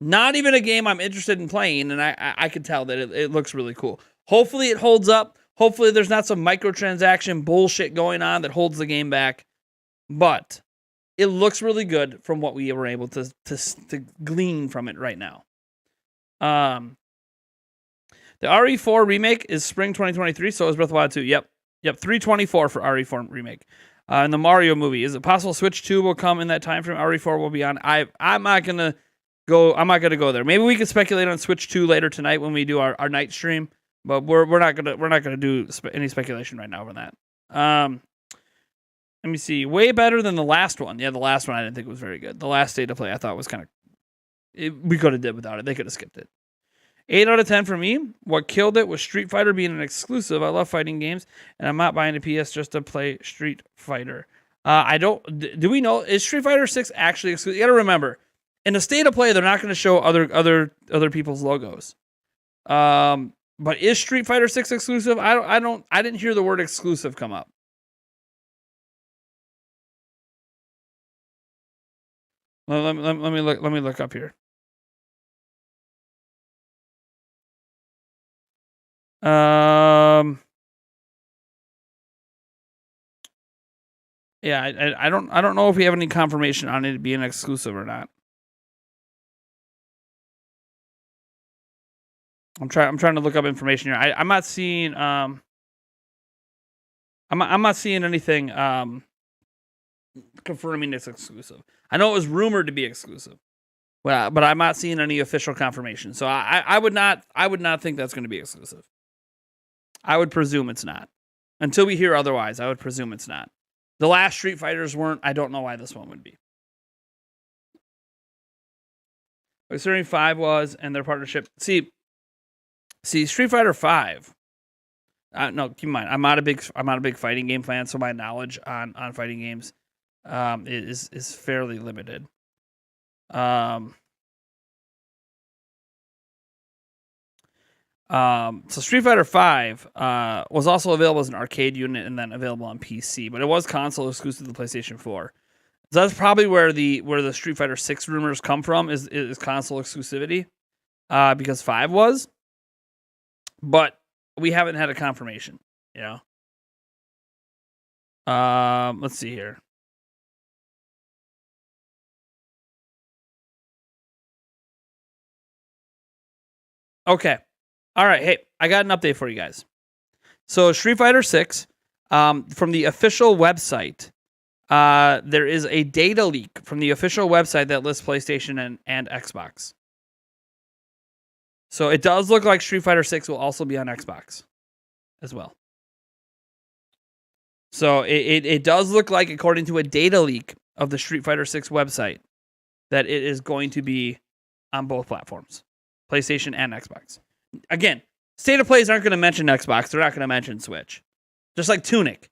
Not even a game I'm interested in playing, and I can tell that it looks really cool. Hopefully it holds up. Hopefully there's not some microtransaction bullshit going on that holds the game back. But it looks really good from what we were able to glean from it right now. The RE4 remake is spring 2023, so is Breath of the Wild 2. Yep, 324 for RE4 remake. And the Mario movie, is it possible Switch 2 will come in that time frame? RE4 will be on. I'm not gonna go there. Maybe we can speculate on Switch 2 later tonight when we do our night stream, but we're not gonna do any speculation right now on that. Let me see. Way better than the last one. Yeah, the last one I didn't think was very good. The last state of play I thought was kind of. We could have did without it. They could have skipped it. 8 out of 10 for me. What killed it was Street Fighter being an exclusive. I love fighting games, and I'm not buying a PS just to play Street Fighter. Do we know, is Street Fighter 6 actually exclusive? You got to remember, in a state of play, they're not going to show other people's logos. But is Street Fighter 6 exclusive? I didn't hear the word exclusive come up. Let me look up here. Yeah, I don't know if we have any confirmation on it being exclusive or not. I'm trying to look up information here. I'm not seeing I'm not seeing anything confirming it's exclusive. I know it was rumored to be exclusive, but I'm not seeing any official confirmation. So I would not think that's going to be exclusive. I would presume it's not. Until we hear otherwise, I would presume it's not. The last Street Fighters weren't. I don't know why this one would be. Considering 5 was and their partnership. See, Street Fighter 5. No, keep in mind, I'm not a big fighting game fan, so my knowledge on fighting games is fairly limited. So Street Fighter 5 was also available as an arcade unit and then available on PC, but it was console exclusive to the PlayStation 4. So that's probably where the Street Fighter 6 rumors come from is console exclusivity, because 5 was, but we haven't had a confirmation, you know. Let's see here. Okay. All right, hey, I got an update for you guys. So Street Fighter 6, from the official website, there is a data leak from the official website that lists PlayStation and Xbox. So it does look like Street Fighter 6 will also be on Xbox as well. So it does look like, according to a data leak of the Street Fighter 6 website, that it is going to be on both platforms, PlayStation and Xbox. Again, State of Plays aren't going to mention Xbox. They're not going to mention Switch. Just like Tunic.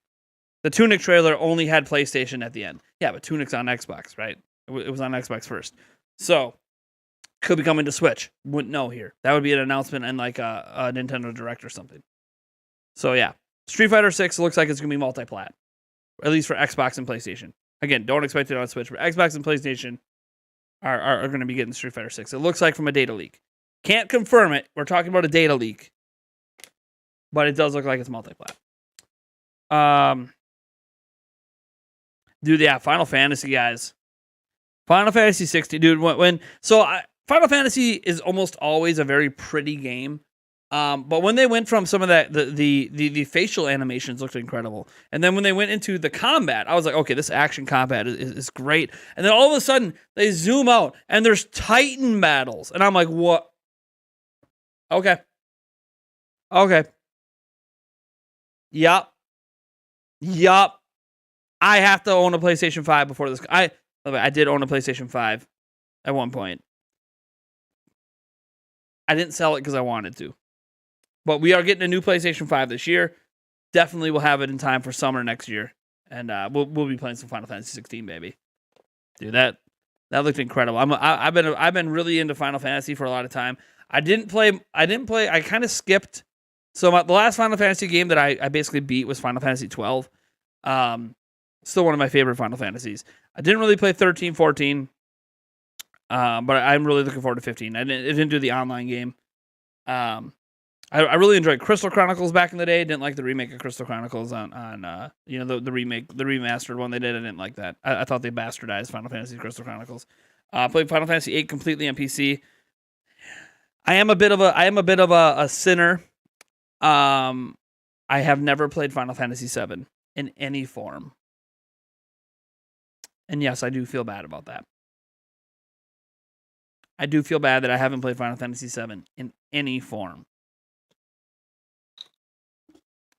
The Tunic trailer only had PlayStation at the end. Yeah, but Tunic's on Xbox, right? It was on Xbox first. So, could be coming to Switch. Wouldn't know here. That would be an announcement in like a Nintendo Direct or something. So, yeah. Street Fighter 6 looks like it's going to be multi-plat. At least for Xbox and PlayStation. Again, don't expect it on Switch, but Xbox and PlayStation are going to be getting Street Fighter 6. It looks like from a data leak. Can't confirm it. We're talking about a data leak. But it does look like it's multi-plat. Dude, yeah, Final Fantasy, guys. Final Fantasy 60, dude. Final Fantasy is almost always a very pretty game. But when they went from some of that, the facial animations looked incredible. And then when they went into the combat, I was like, okay, this action combat is great. And then all of a sudden, they zoom out, and there's Titan battles. And I'm like, what? Okay. Yup. I have to own a PlayStation 5 before this. I did own a PlayStation 5 at one point. I didn't sell it because I wanted to. But we are getting a new PlayStation 5 this year. Definitely will have it in time for summer next year. And we'll be playing some Final Fantasy 16, baby. Dude, that looked incredible. I've been really into Final Fantasy for a lot of time. I kind of skipped. So the last Final Fantasy game that I basically beat was Final Fantasy 12. Still one of my favorite Final Fantasies. I didn't really play 13, 14. But I'm really looking forward to 15. I didn't do the online game. I really enjoyed Crystal Chronicles back in the day. Didn't like the remake of Crystal Chronicles on the remastered one they did. I didn't like that. I thought they bastardized Final Fantasy Crystal Chronicles. Played Final Fantasy 8 completely on PC. I am a bit of a sinner. I have never played Final Fantasy 7 in any form. And yes, I do feel bad about that. I do feel bad that I haven't played Final Fantasy 7 in any form.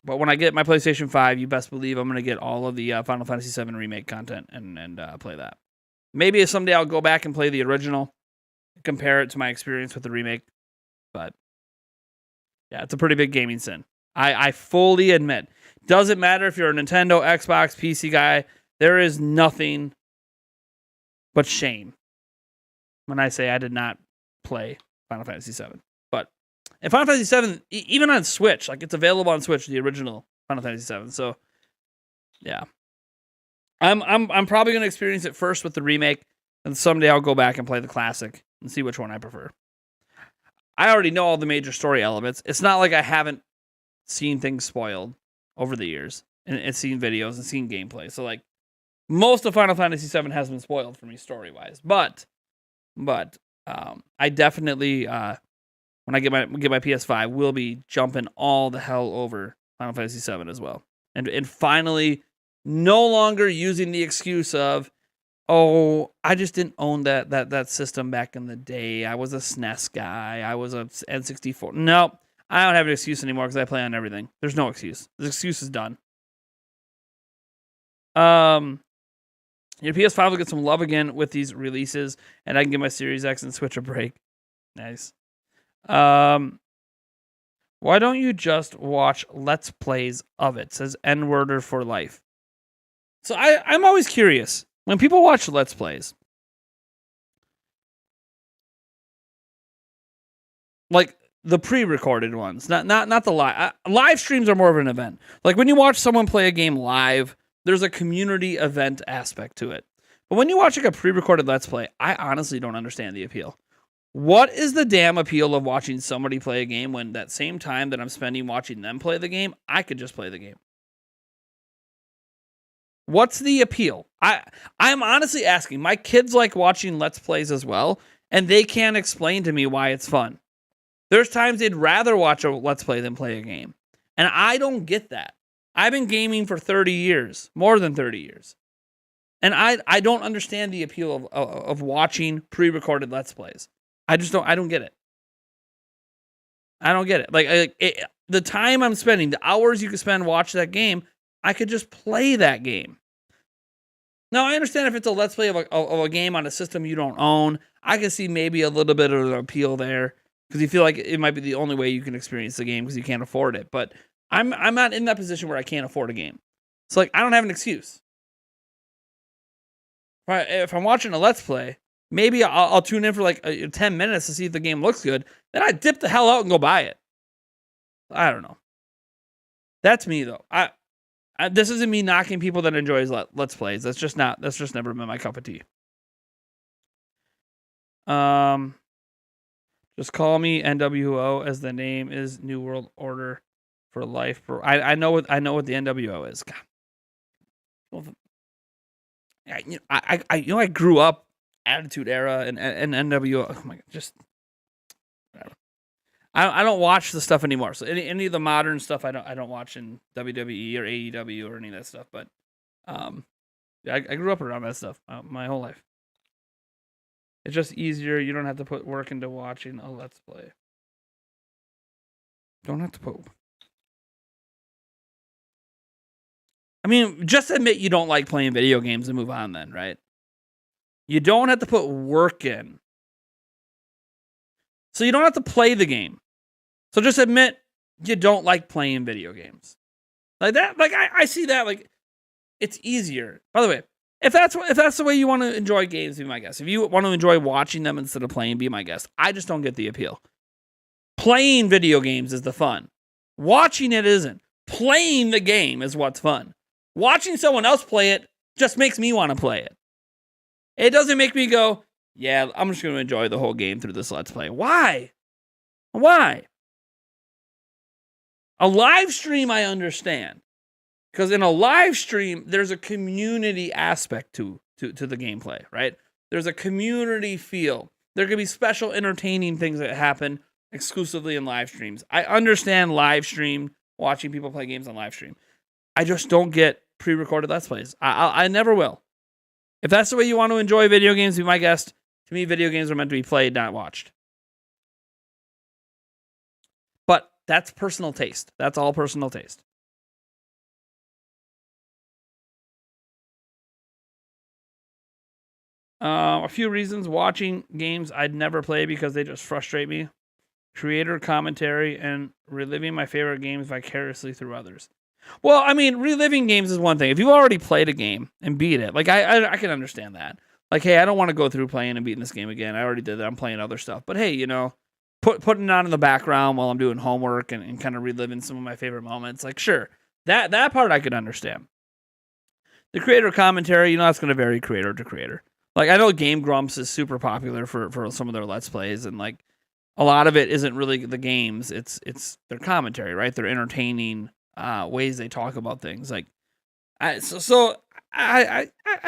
But when I get my PlayStation 5, you best believe I'm going to get all of the Final Fantasy 7 remake content and play that. Maybe someday I'll go back and play the original, compare it to my experience with the remake. But yeah, it's a pretty big gaming sin. I fully admit. Doesn't matter if you're a Nintendo, Xbox, PC guy. There is nothing but shame when I say I did not play Final Fantasy 7. But and Final Fantasy 7, even on Switch, like it's available on Switch, the original Final Fantasy 7. So yeah, I'm probably gonna experience it first with the remake, and someday I'll go back and play the classic and see which one I prefer. I already know all the major story elements. It's not like I haven't seen things spoiled over the years and seen videos and seen gameplay. So like most of Final Fantasy 7 has been spoiled for me story wise, but I definitely when I get my PS5 will be jumping all the hell over Final Fantasy 7 as well, and finally no longer using the excuse of, oh, I just didn't own that system back in the day. I was a SNES guy. I was a N64. No, I don't have an excuse anymore because I play on everything. There's no excuse. The excuse is done. Your PS5 will get some love again with these releases, and I can give my Series X and Switch a break. Nice. Why don't you just watch Let's Plays of it? Says N-worder for life. So I'm always curious. When people watch Let's Plays, like the pre-recorded ones, not the live. Live streams are more of an event. Like when you watch someone play a game live, there's a community event aspect to it. But when you watch like a pre-recorded Let's Play, I honestly don't understand the appeal. What is the damn appeal of watching somebody play a game when that same time that I'm spending watching them play the game, I could just play the game? What's the appeal? I'm honestly asking. My kids like watching Let's Plays as well, and they can't explain to me why it's fun. There's times they'd rather watch a Let's Play than play a game. And I don't get that. I've been gaming for 30 years, more than 30 years. And I don't understand the appeal of watching pre-recorded Let's Plays. I don't get it. I don't get it. Like the time I'm spending, the hours you could spend watching that game, I could just play that game. Now, I understand if it's a Let's Play of a game on a system you don't own. I can see maybe a little bit of the appeal there. because you feel like it might be the only way you can experience the game because you can't afford it. But I'm not in that position where I can't afford a game. So like I don't have an excuse. If I'm watching a Let's Play, maybe I'll tune in for like 10 minutes to see if the game looks good. Then I dip the hell out and go buy it. I don't know. That's me though. This isn't me knocking people that enjoys Let's Plays. That's just never been my cup of tea. Just call me NWO as the name is New World Order for life. I know what the NWO is. God. Well, I grew up Attitude Era and NWO. Oh my God, just I don't watch the stuff anymore. So any of the modern stuff I don't watch in WWE or AEW or any of that stuff. But I grew up around that stuff my whole life. It's just easier. You don't have to put work into watching a Let's Play. Don't have to put. I mean, just admit you don't like playing video games and move on then, right? You don't have to put work in. So you don't have to play the game. So just admit you don't like playing video games. Like that, like I see that, like it's easier. By the way, if that's the way you want to enjoy games, be my guest. If you want to enjoy watching them instead of playing, be my guest. I just don't get the appeal. Playing video games is the fun. Watching it isn't. Playing the game is what's fun. Watching someone else play it just makes me want to play it. It doesn't make me go, yeah, I'm just going to enjoy the whole game through this Let's Play. Why? Why? A live stream, I understand. Because in a live stream, there's a community aspect to the gameplay, right? There's a community feel. There could be special entertaining things that happen exclusively in live streams. I understand live stream, watching people play games on live stream. I just don't get pre-recorded Let's Plays. I never will. If that's the way you want to enjoy video games, be my guest. To me, video games are meant to be played, not watched. But that's personal taste. That's all personal taste. A few reasons watching games I'd never play because they just frustrate me. Creator commentary and reliving my favorite games vicariously through others. Well, I mean, reliving games is one thing. If you already played a game and beat it, like I can understand that. Like, hey, I don't want to go through playing and beating this game again. I already did that. I'm playing other stuff. But hey, you know, putting it on in the background while I'm doing homework and kind of reliving some of my favorite moments. Like, sure, that part I could understand. The creator commentary, you know, that's going to vary creator to creator. Like, I know Game Grumps is super popular for some of their Let's Plays, and like a lot of it isn't really the games. It's their commentary, right? Their entertaining ways they talk about things. Like, I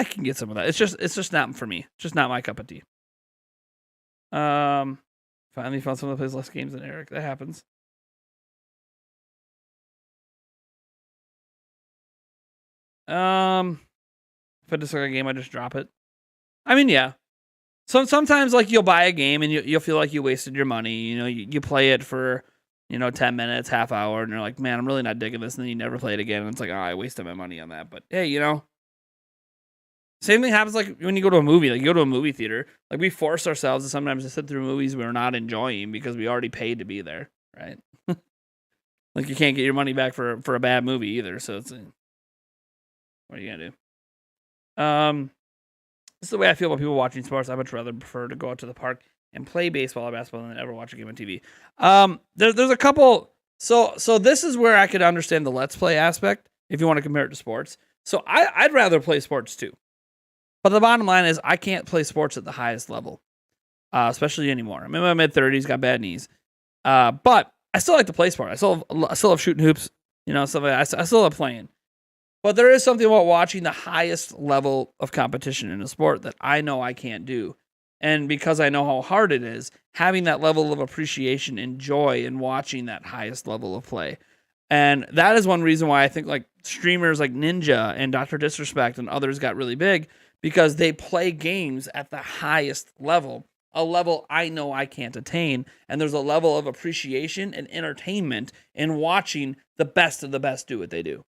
can get some of that. It's just not for me. It's just not my cup of tea. Finally found someone that plays less games than Eric. That happens. If I dislike a game, I just drop it. I mean, yeah. Sometimes like you'll buy a game and you'll feel like you wasted your money. You know, you play it for 10 minutes, half hour, and you're like, man, I'm really not digging this, and then you never play it again, and it's like, oh, I wasted my money on that. But hey, same thing happens like when you go to a movie. Like, you go to a movie theater, like we force ourselves to sometimes to sit through movies we're not enjoying because we already paid to be there, right? Like, you can't get your money back for a bad movie either, so it's what are you gonna do? This is the way I feel about people watching sports. I much rather prefer to go out to the park and play baseball or basketball than ever watch a game on TV. There's a couple. So this is where I could understand the Let's Play aspect if you want to compare it to sports. So I'd rather play sports too. But the bottom line is I can't play sports at the highest level, especially anymore. I'm in my mid-30s, got bad knees. But I still like to play sport. I still love shooting hoops, stuff like that. I still love playing. But there is something about watching the highest level of competition in a sport that I know I can't do. And because I know how hard it is, having that level of appreciation and joy in watching that highest level of play. And that is one reason why I think like streamers like Ninja and Dr. Disrespect and others got really big, because they play games at the highest level, a level I know I can't attain. And there's a level of appreciation and entertainment in watching the best of the best do what they do.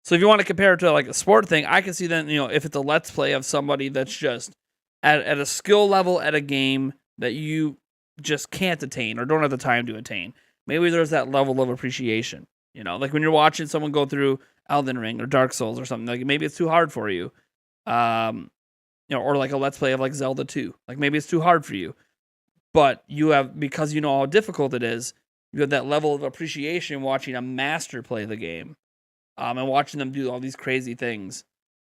So if you want to compare it to like a sport thing, I can see then, if it's a Let's Play of somebody that's just at a skill level at a game that you just can't attain or don't have the time to attain. Maybe there's that level of appreciation. You know, like when you're watching someone go through Elden Ring or Dark Souls or something, like maybe it's too hard for you. You know, or like a Let's Play of like Zelda 2. Like maybe it's too hard for you. But you have, because you know how difficult it is, you have that level of appreciation watching a master play the game. And watching them do all these crazy things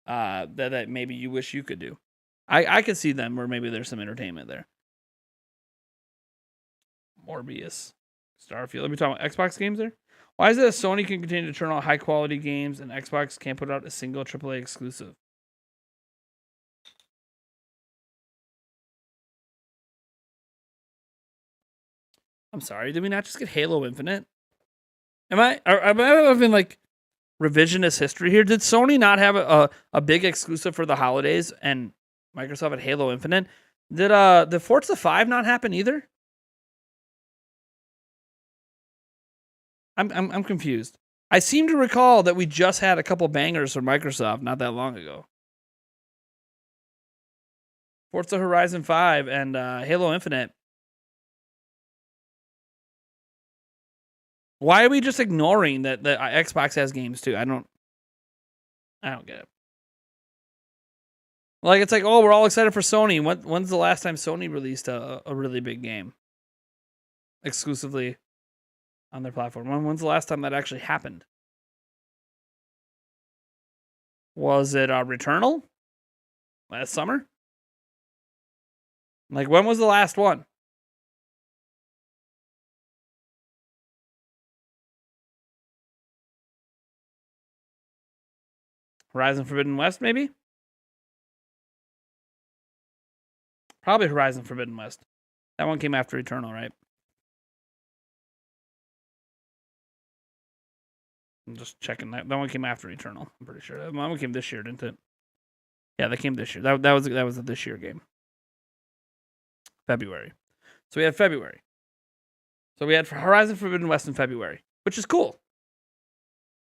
that maybe you wish you could do. I could see them where maybe there's some entertainment there. Morbius. Starfield. Are we talking about Xbox games there? Why is it that Sony can continue to turn out high quality games and Xbox can't put out a single AAA exclusive? I'm sorry, did we not just get Halo Infinite? Am I having like revisionist history here? Did Sony not have a big exclusive for the holidays and Microsoft had Halo Infinite? Did Forza 5 not happen either? I'm confused. I seem to recall that we just had a couple bangers from Microsoft not that long ago. Forza Horizon 5 and Halo Infinite. Why are we just ignoring that Xbox has games too? I don't get it. Like, it's like, oh, we're all excited for Sony. When's the last time Sony released a really big game exclusively on their platform? When's the last time that actually happened? Was it Returnal last summer? Like, when was the last one? Horizon Forbidden West, maybe? Probably Horizon Forbidden West. That one came after Eternal, right? I'm just checking that. That one came after Eternal. I'm pretty sure. That one came this year, didn't it? Yeah, that came this year. That was a this year game. February. So we had February. So we had Horizon Forbidden West in February, which is cool.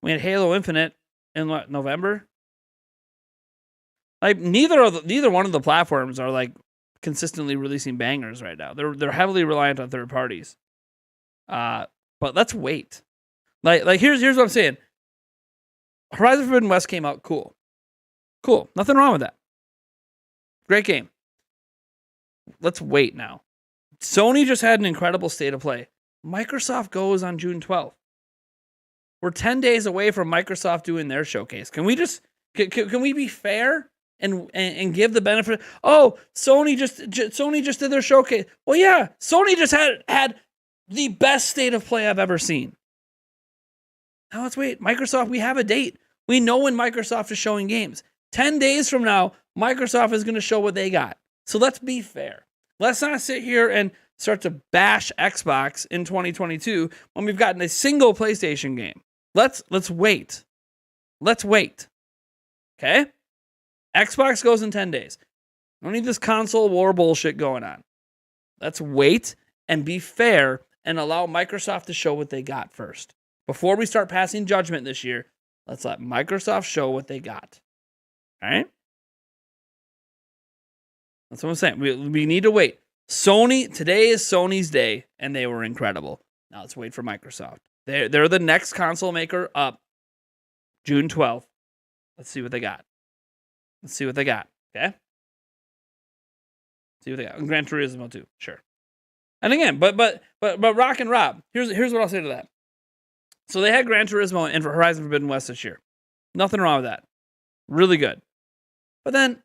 We had Halo Infinite in November. Like neither one of the platforms are like consistently releasing bangers right now. They're heavily reliant on third parties. But let's wait. Like here's what I'm saying. Horizon Forbidden West came out cool. Nothing wrong with that. Great game. Let's wait now. Sony just had an incredible state of play. Microsoft goes on June 12th. We're 10 days away from Microsoft doing their showcase. Can we just can we be fair and give the benefit? Oh, Sony just did their showcase. Well, yeah, Sony just had the best state of play I've ever seen. Now let's wait. Microsoft, we have a date. We know when Microsoft is showing games. 10 days from now, Microsoft is going to show what they got. So let's be fair. Let's not sit here and start to bash Xbox in 2022 when we've gotten a single PlayStation game. Let's wait. Let's wait. Okay? Xbox goes in 10 days. Don't need this console war bullshit going on. Let's wait and be fair and allow Microsoft to show what they got first. Before we start passing judgment this year, let's let Microsoft show what they got. All right? That's what I'm saying. We need to wait. Today is Sony's day, and they were incredible. Now let's wait for Microsoft. They're the next console maker up June 12th. Let's see what they got. Okay? See what they got. And Gran Turismo too. Sure. And again, but Rock and Rob, here's what I'll say to that. So they had Gran Turismo and Horizon Forbidden West this year. Nothing wrong with that. Really good. But then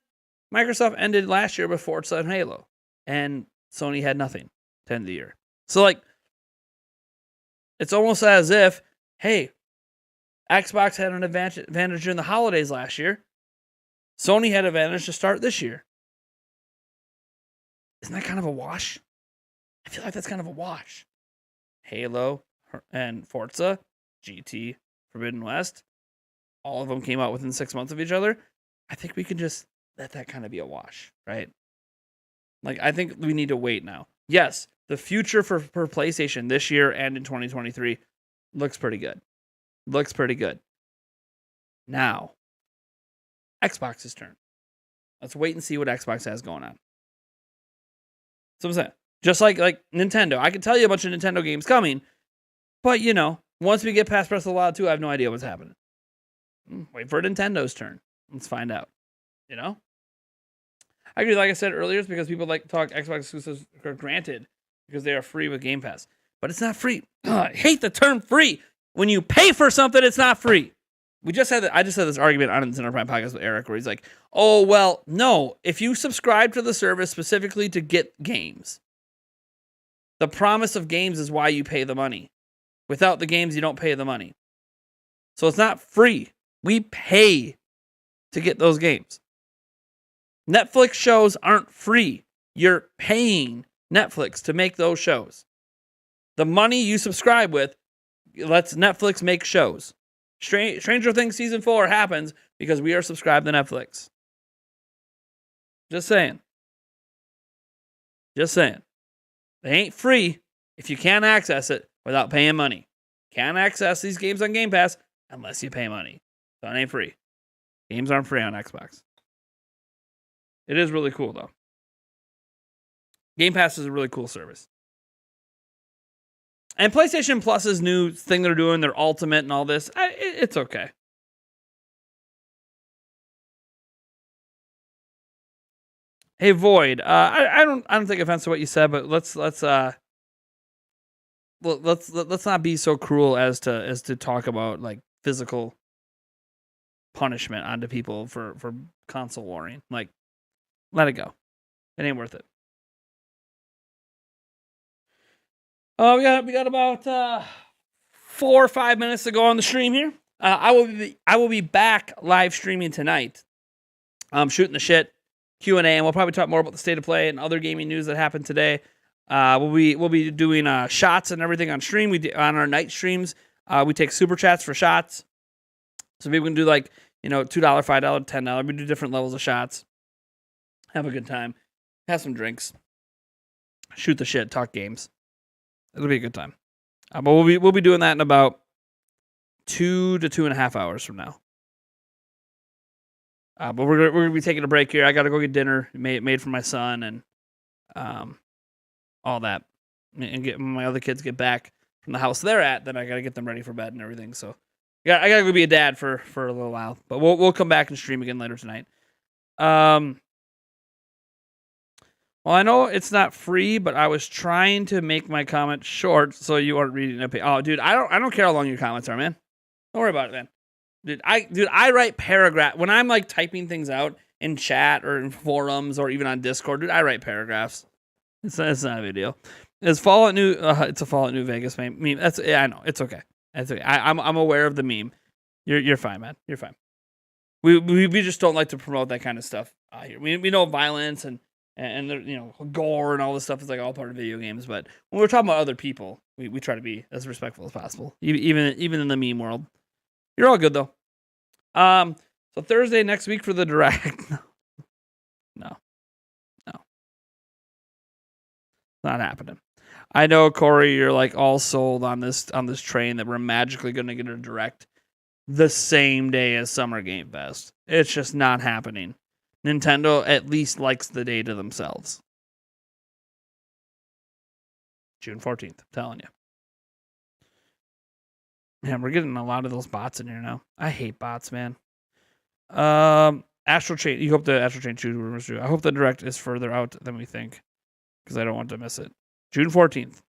Microsoft ended last year with Forza and Halo. And Sony had nothing to end the year. So like, it's almost as if, hey, Xbox had an advantage during the holidays last year. Sony had an advantage to start this year. Isn't that kind of a wash? I feel like that's kind of a wash. Halo and Forza, GT, Forbidden West, all of them came out within 6 months of each other. I think we can just let that kind of be a wash, right? Like, I think we need to wait now. Yes, the future for PlayStation this year and in 2023 looks pretty good. Now, Xbox's turn. Let's wait and see what Xbox has going on. So I'm saying, just like Nintendo, I can tell you a bunch of Nintendo games coming, but once we get past Breath of the Wild 2, I have no idea what's happening. Wait for Nintendo's turn. Let's find out. I agree. Like I said earlier, it's because people like to talk Xbox exclusives for granted because they are free with Game Pass, but it's not free. I hate the term free. When you pay for something, it's not free. I just had this argument on the Center Prime podcast with Eric, where he's like, "Oh well, no. If you subscribe to the service specifically to get games, the promise of games is why you pay the money. Without the games, you don't pay the money. So it's not free. We pay to get those games. Netflix shows aren't free. You're paying Netflix to make those shows. The money you subscribe with lets Netflix make shows. Stranger Things Season 4 happens because we are subscribed to Netflix. Just saying. They ain't free if you can't access it without paying money. Can't access these games on Game Pass unless you pay money. So it ain't free. Games aren't free on Xbox. It is really cool, though. Game Pass is a really cool service. And PlayStation Plus's new thing they're doing, their Ultimate and all this, it's okay. Hey Void, I don't take offense to what you said, but let's not be so cruel as to talk about like physical punishment onto people for console warring. Like, let it go. It ain't worth it. Oh, we got about 4 or 5 minutes to go on the stream here. I will be back live streaming tonight. Shooting the shit, Q&A, and we'll probably talk more about the state of play and other gaming news that happened today. We'll be doing shots and everything on stream. On our night streams, we take super chats for shots. So maybe we can do like $2, $5, $10. We do different levels of shots. Have a good time. Have some drinks. Shoot the shit. Talk games. It'll be a good time. But we'll be doing that in about 2 to 2.5 hours from now. But we're gonna be taking a break here. I gotta go get dinner made for my son and all that, and get my other kids get back from the house they're at. Then I gotta get them ready for bed and everything. So I gotta go be a dad for a little while. But we'll come back and stream again later tonight. Well, I know it's not free, but I was trying to make my comment short so you aren't reading it. Oh, dude, I don't care how long your comments are, man. Don't worry about it, man. Dude, I write paragraph when I'm like typing things out in chat or in forums or even on Discord. Dude, I write paragraphs. It's not a big deal. It's Fallout New. It's a Fallout New Vegas meme. I know. It's okay. It's okay. I'm aware of the meme. You're fine, man. You're fine. We just don't like to promote that kind of stuff here. We know violence and gore and all this stuff is like all part of video games, but when we're talking about other people, we try to be as respectful as possible, even in the meme world. You're all good though. So Thursday next week for the direct. No, not happening. I know, Corey, you're like all sold on this train that we're magically going to get a direct the same day as Summer Game Fest. It's just not happening. Nintendo at least likes the day to themselves. June 14th, I'm telling you. Man, we're getting a lot of those bots in here now. I hate bots, man. Astral Chain. You hope the Astral Chain 2 rumors true. I hope the direct is further out than we think, because I don't want to miss it. June 14th.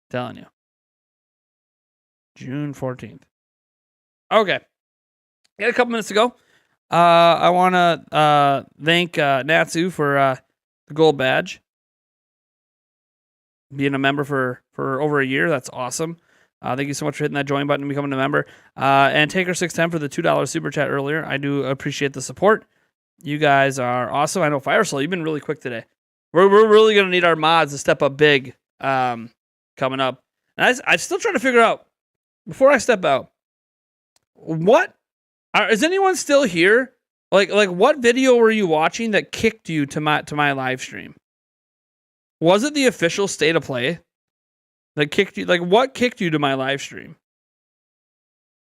Telling you. June 14th. Okay. Got a couple minutes to go. I want to thank Natsu for the gold badge. Being a member for over a year. That's awesome. Thank you so much for hitting that join button and becoming a member. And Taker610 for the $2 super chat earlier. I do appreciate the support. You guys are awesome. I know Firesoul, you've been really quick today. We're really going to need our mods to step up big coming up. And I'm still trying to figure out, before I step out, is anyone still here? Like what video were you watching that kicked you to my live stream? Was it the official State of Play that kicked you? Like, what kicked you to my live stream?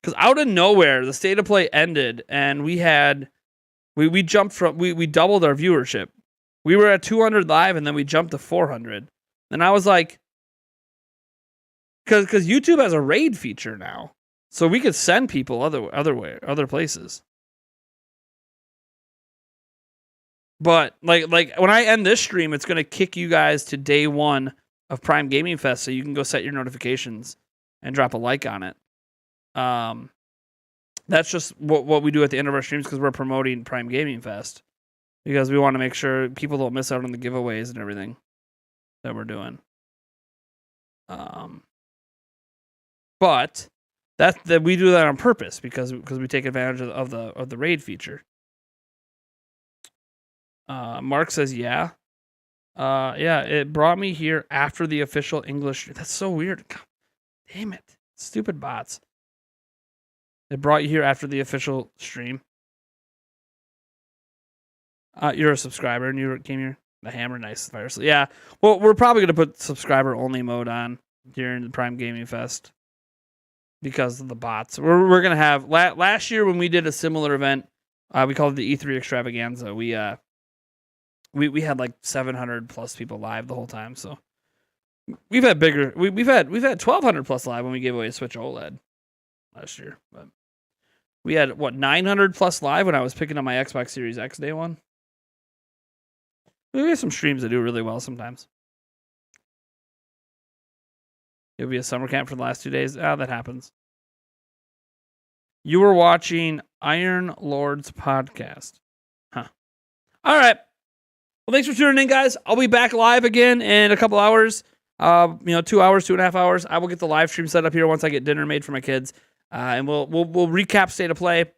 Because out of nowhere, the State of Play ended, and we had We jumped from we doubled our viewership. We were at 200 live, and then we jumped to 400. And I was like, because YouTube has a raid feature now, so we could send people other places. But like when I end this stream, it's gonna kick you guys to day 1 of Prime Gaming Fest, so you can go set your notifications and drop a like on it. That's just what we do at the end of our streams because we're promoting Prime Gaming Fest because we want to make sure people don't miss out on the giveaways and everything that we're doing. But that we do that on purpose because we take advantage of the raid feature. Mark says yeah. Yeah, it brought me here after the official English. That's so weird. God, damn it. Stupid bots. It brought you here after the official stream. You're a subscriber and you came here. The hammer, nice virus. Yeah. Well, we're probably going to put subscriber only mode on during the Prime Gaming Fest because of the bots. We're going to have last year when we did a similar event, we called it the E3 Extravaganza. We had like 700 plus people live the whole time. So we've had bigger. We've had 1,200 plus live when we gave away a Switch OLED last year. But we had 900 plus live when I was picking up my Xbox Series X day 1. We have some streams that do really well sometimes. It'll be a summer camp for the last 2 days. That happens. You were watching Iron Lord's podcast. Huh. All right. Well, thanks for tuning in, guys. I'll be back live again in a couple hours. 2 hours, 2.5 hours. I will get the live stream set up here once I get dinner made for my kids. And we'll recap State of Play.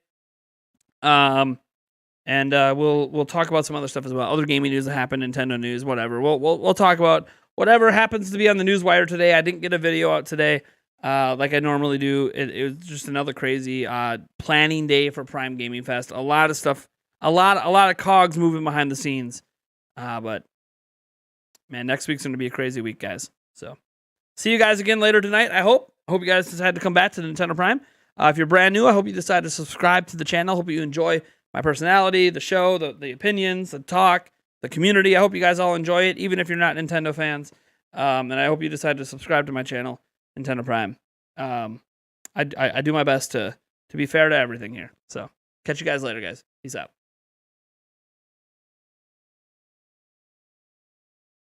And we'll talk about some other stuff as well. Other gaming news that happened, Nintendo news, whatever. We'll talk about whatever happens to be on the newswire today. I didn't get a video out today like I normally do. It was just another crazy planning day for Prime Gaming Fest. A lot of stuff, a lot of cogs moving behind the scenes. But man, next week's going to be a crazy week, guys. So see you guys again later tonight. I hope you guys decide to come back to Nintendo Prime. If you're brand new, I hope you decide to subscribe to the channel. Hope you enjoy my personality, the show, the opinions, the talk, the community. I hope you guys all enjoy it, even if you're not Nintendo fans. And I hope you decide to subscribe to my channel, Nintendo Prime. I do my best to be fair to everything here. So catch you guys later, guys. Peace out.